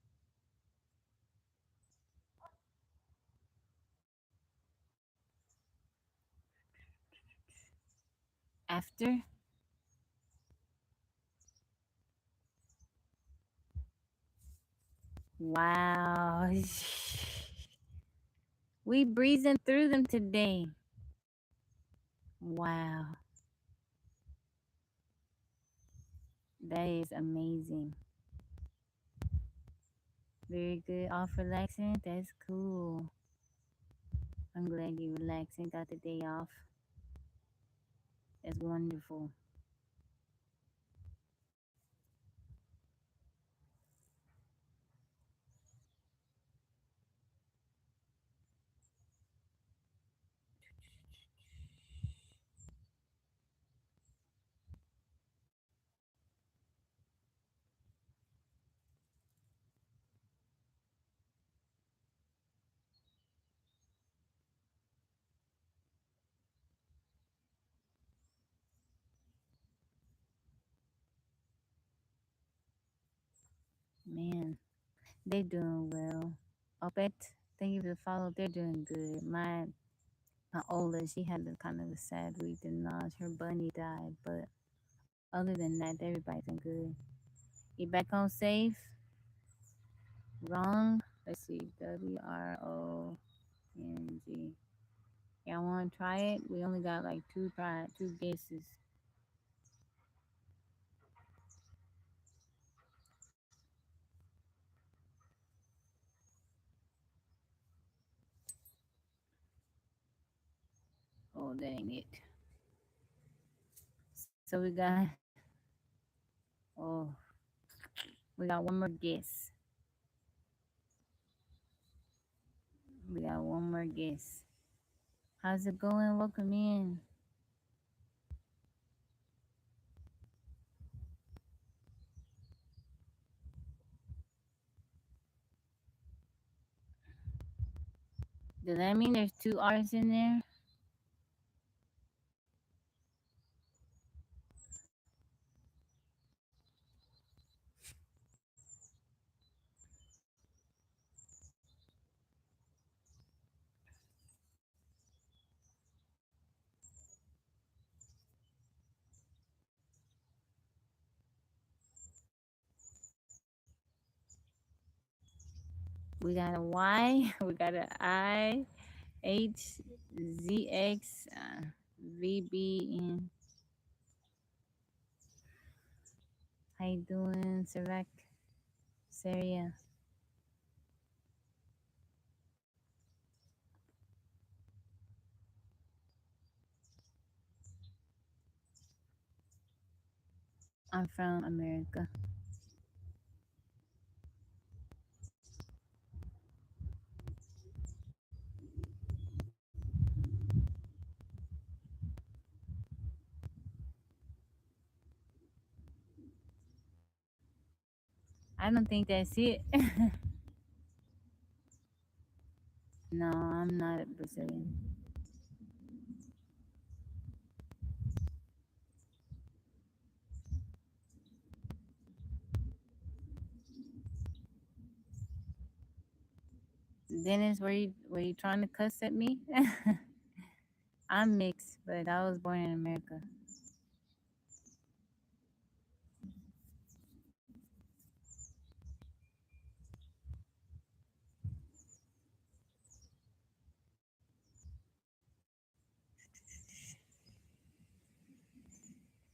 After? Wow. We breezing through them today. Wow. That is amazing. Very good. Off relaxing. That's cool. I'm glad you relaxed and got the day off. That's wonderful. Man, they're doing well. Opet, thank you for the follow. They're doing good. My oldest, she had a kind of a sad week and her bunny died. But other than that, everybody's doing good. You back home safe? Wrong. Let's see. WRONG. Y'all want to try it? We only got like two guesses. Oh, that ain't it. So we got oh we got one more guess. We got one more guess. How's it going? Welcome in. Does that mean there's two R's in there? We got a Y. We got a I. H. Z. X. V. B. N. How you doing, Sirek? Saria. I'm from America. I don't think that's it. No, I'm not a Brazilian. Dennis, were you trying to cuss at me? I'm mixed, but I was born in America.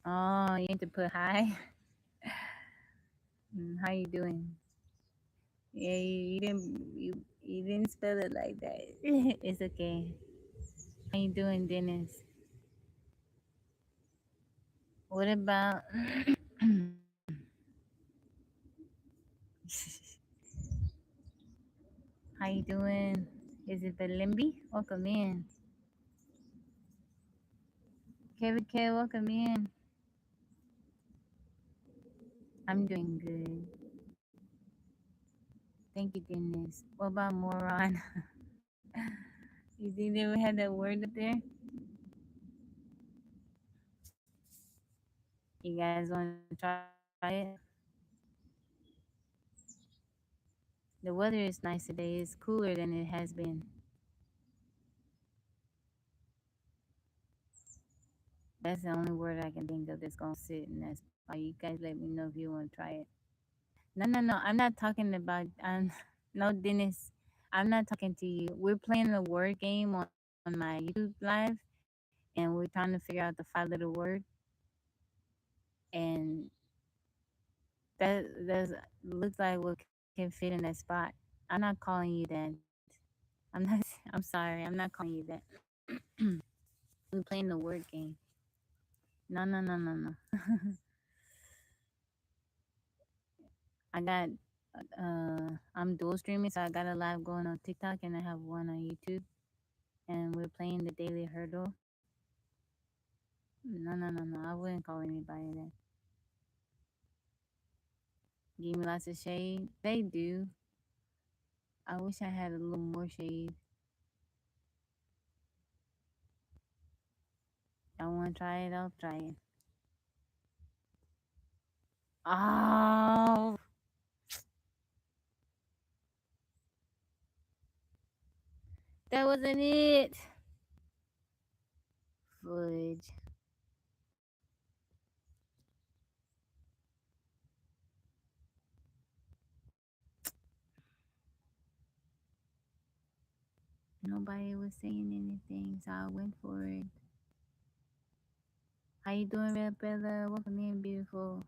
Oh, you need to put hi. How you doing? Yeah, you didn't spell it like that. It's okay. How you doing, Dennis? What about how you doing? Is it the Limby? Welcome in. Kevin K, welcome in. I'm doing good. Thank you, Dennis. What about moron? You think they would have that word up there? You guys want to try it? The weather is nice today. It's cooler than it has been. That's the only word I can think of that's gonna sit in that spot. You guys let me know if you want to try it. No, no, no. I'm not talking about. No, Dennis. I'm not talking to you. We're playing a word game on my YouTube live, and we're trying to figure out the five-letter word. And that looks like what can fit in that spot. I'm not calling you that. I'm not. I'm sorry. I'm not calling you that. We're playing the word game. No, no, no, no, no. I got I'm dual streaming, so I got a live going on TikTok and I have one on YouTube, and we're playing the daily hurdle. No, no, no, no. I wouldn't call anybody that. Give me lots of shade. They do. I wish I had a little more shade. I want to try it. I'll try it. Oh, that wasn't it. Fudge. Nobody was saying anything, so I went for it. How you doing, Red Bella? Welcome in, beautiful.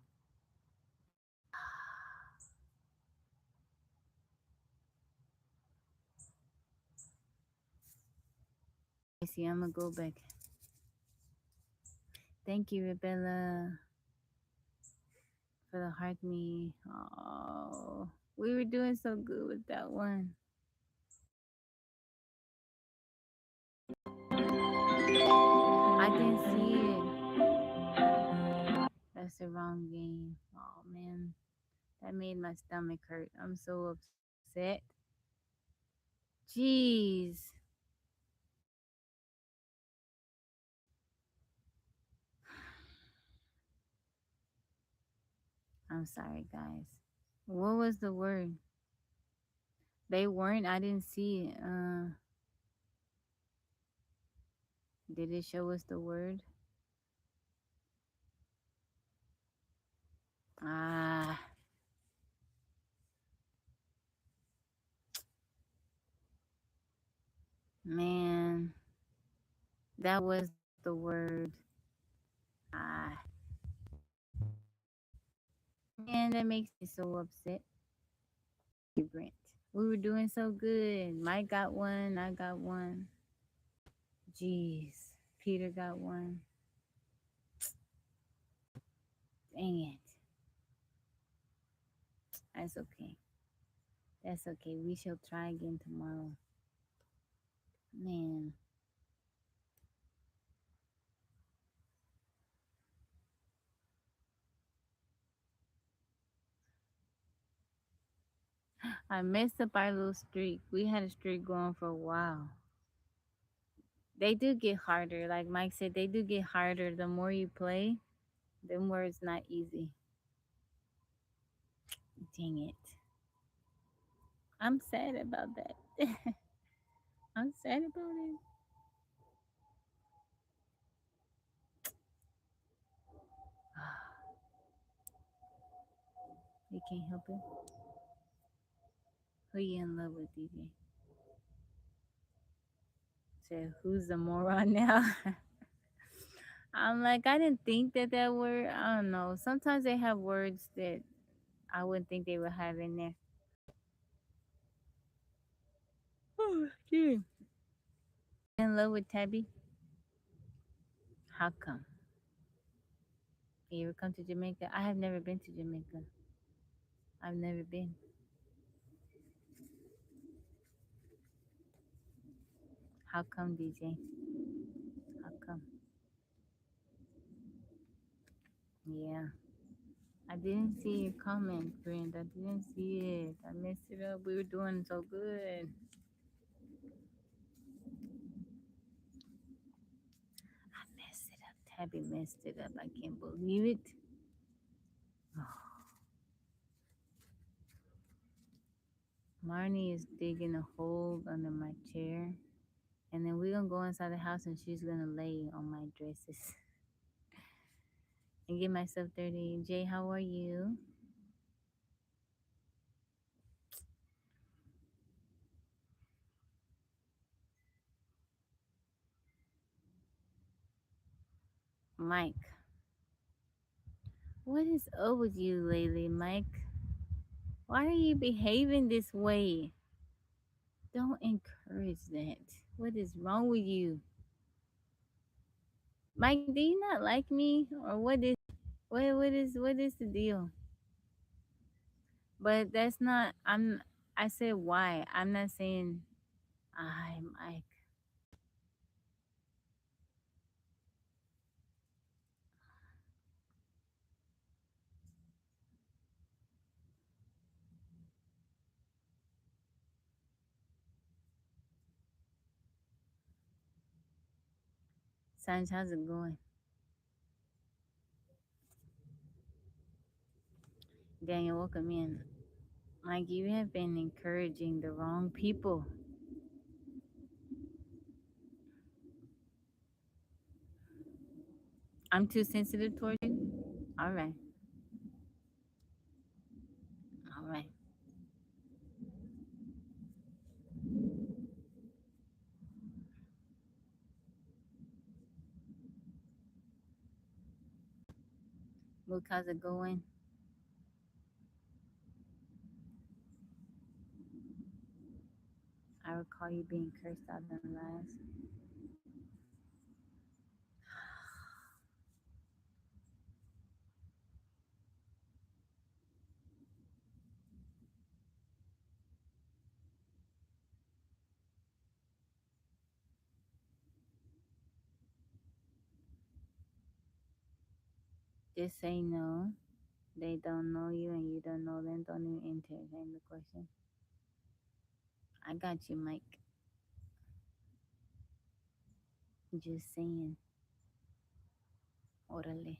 I see. I'm gonna go back. Thank you, Rebella, for the heart me. Oh, we were doing so good with that one. I can see it. That's the wrong game. Oh man, that made my stomach hurt. I'm so upset. Jeez. I'm sorry, guys. What was the word? They weren't. I didn't see it. Did it show us the word? Ah, Man, that was the word. Ah, man, that makes me so upset. Brent. We were doing so good. Mike got one. I got one. Jeez. Peter got one. Dang it. That's okay. That's okay. We shall try again tomorrow. Man, I messed up our little streak. We had a streak going for a while. They do get harder. Like Mike said, they do get harder. The more you play, the more it's not easy. Dang it. I'm sad about that. I'm sad about it. You can't help it. Who you in love with, DJ? So who's the moron now? I'm like, I didn't think that word. I don't know. Sometimes they have words that I wouldn't think they would have in there. Oh, yeah. In love with Tabby? How come? You ever come to Jamaica? I have never been to Jamaica. I've never been. How come, DJ? How come? Yeah. I didn't see your comment, friend. I didn't see it. I messed it up. We were doing so good. I messed it up. Tabby messed it up. I can't believe it. Marnie is digging a hole under my chair. And then we're going to go inside the house and she's going to lay on my dresses and get myself dirty. Jay, how are you? Mike. What is up with you lately, Mike? Why are you behaving this way? Don't encourage that. What is wrong with you? Mike, do you not like me? Or what is the deal? But that's not I said why. I'm not saying I Mike. Sanj, how's it going? Daniel, welcome in. Mike, you have been encouraging the wrong people. I'm too sensitive toward you? All right. All right. Look, how's it going? I recall you being cursed out in the last. Just say no. They don't know you and you don't know them. Don't even entertain the question. I got you, Mike. Just saying. Orale.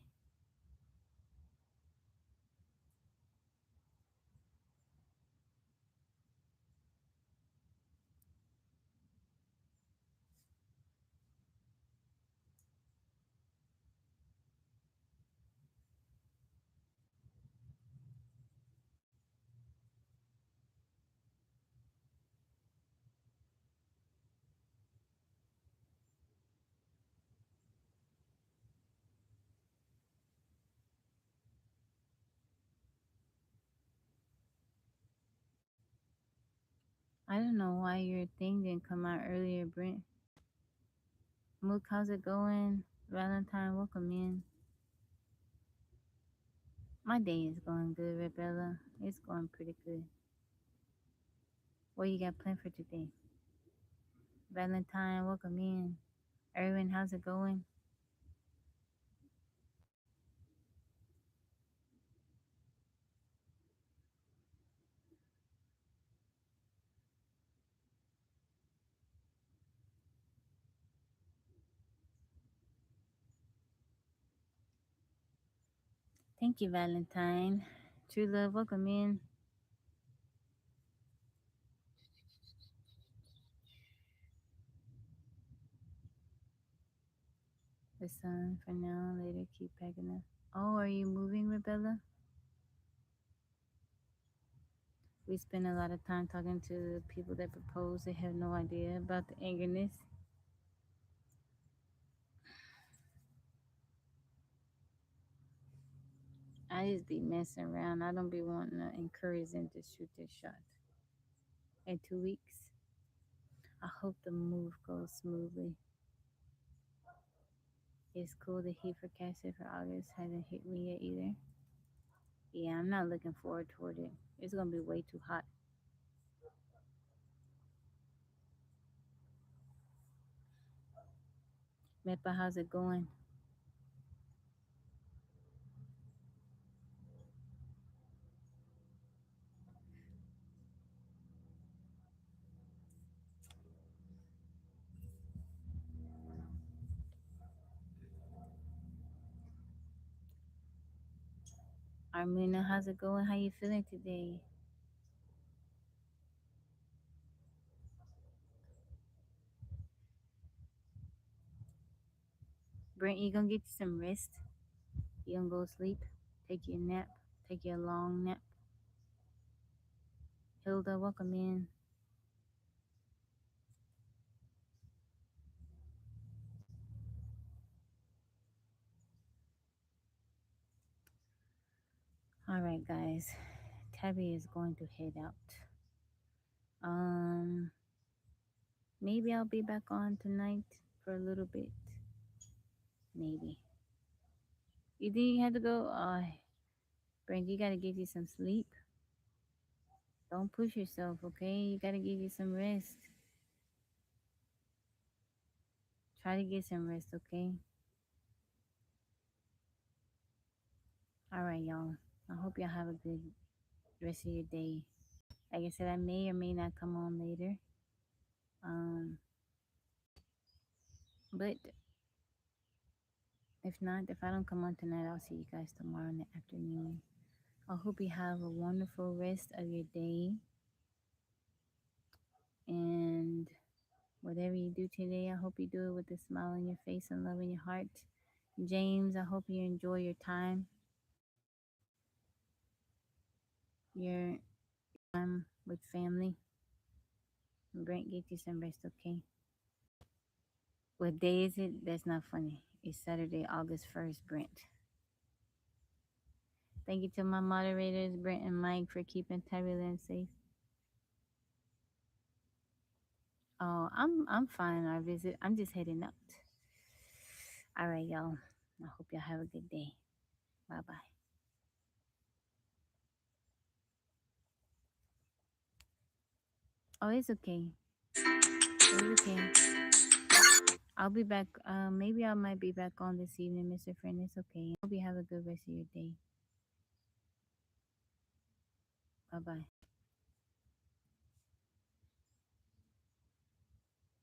I don't know why your thing didn't come out earlier, Brent. Mook, how's it going? Valentine, welcome in. My day is going good, Rebella. It's going pretty good. What you got planned for today? Valentine, welcome in. Erwin, how's it going? Thank you, Valentine. True love, welcome in. The sun for now, later keep packing up. Oh, are you moving, Rebella? We spend a lot of time talking to people that propose. They have no idea about the angerness. I just be messing around. I don't be wanting to encourage them to shoot their shot. In 2 weeks, I hope the move goes smoothly. It's cool. The heat forecasted for August hasn't hit me yet either. Yeah, I'm not looking forward toward it. It's gonna be way too hot. Mepa, how's it going? Armina, how's it going? How you feeling today? Brent, you gonna get you some rest? You gonna go sleep? Take your nap? Take your long nap? Hilda, welcome in. All right, guys. Tabby is going to head out. Um, maybe I'll be back on tonight for a little bit. Maybe. You think you have to go? Brent, you gotta get you some sleep. Don't push yourself, okay? You gotta give you some rest. Try to get some rest, okay? All right, y'all. I hope y'all have a good rest of your day. Like I said, I may or may not come on later. Um, but if not, if I don't come on tonight, I'll see you guys tomorrow in the afternoon. I hope you have a wonderful rest of your day. And whatever you do today, I hope you do it with a smile on your face and love in your heart. James, I hope you enjoy your time, your time with family. Brent, get you some rest, okay? What day is it? That's not funny. It's Saturday, August 1st, Brent. Thank you to my moderators, Brent and Mike, for keeping Tyler safe. Oh, I'm fine. Our visit. I'm just heading out. All right, y'all. I hope y'all have a good day. Bye bye. Oh, it's okay. It's okay. I'll be back. Maybe I might be back on this evening, Mr. Friend. It's okay. Hope you have a good rest of your day. Bye bye.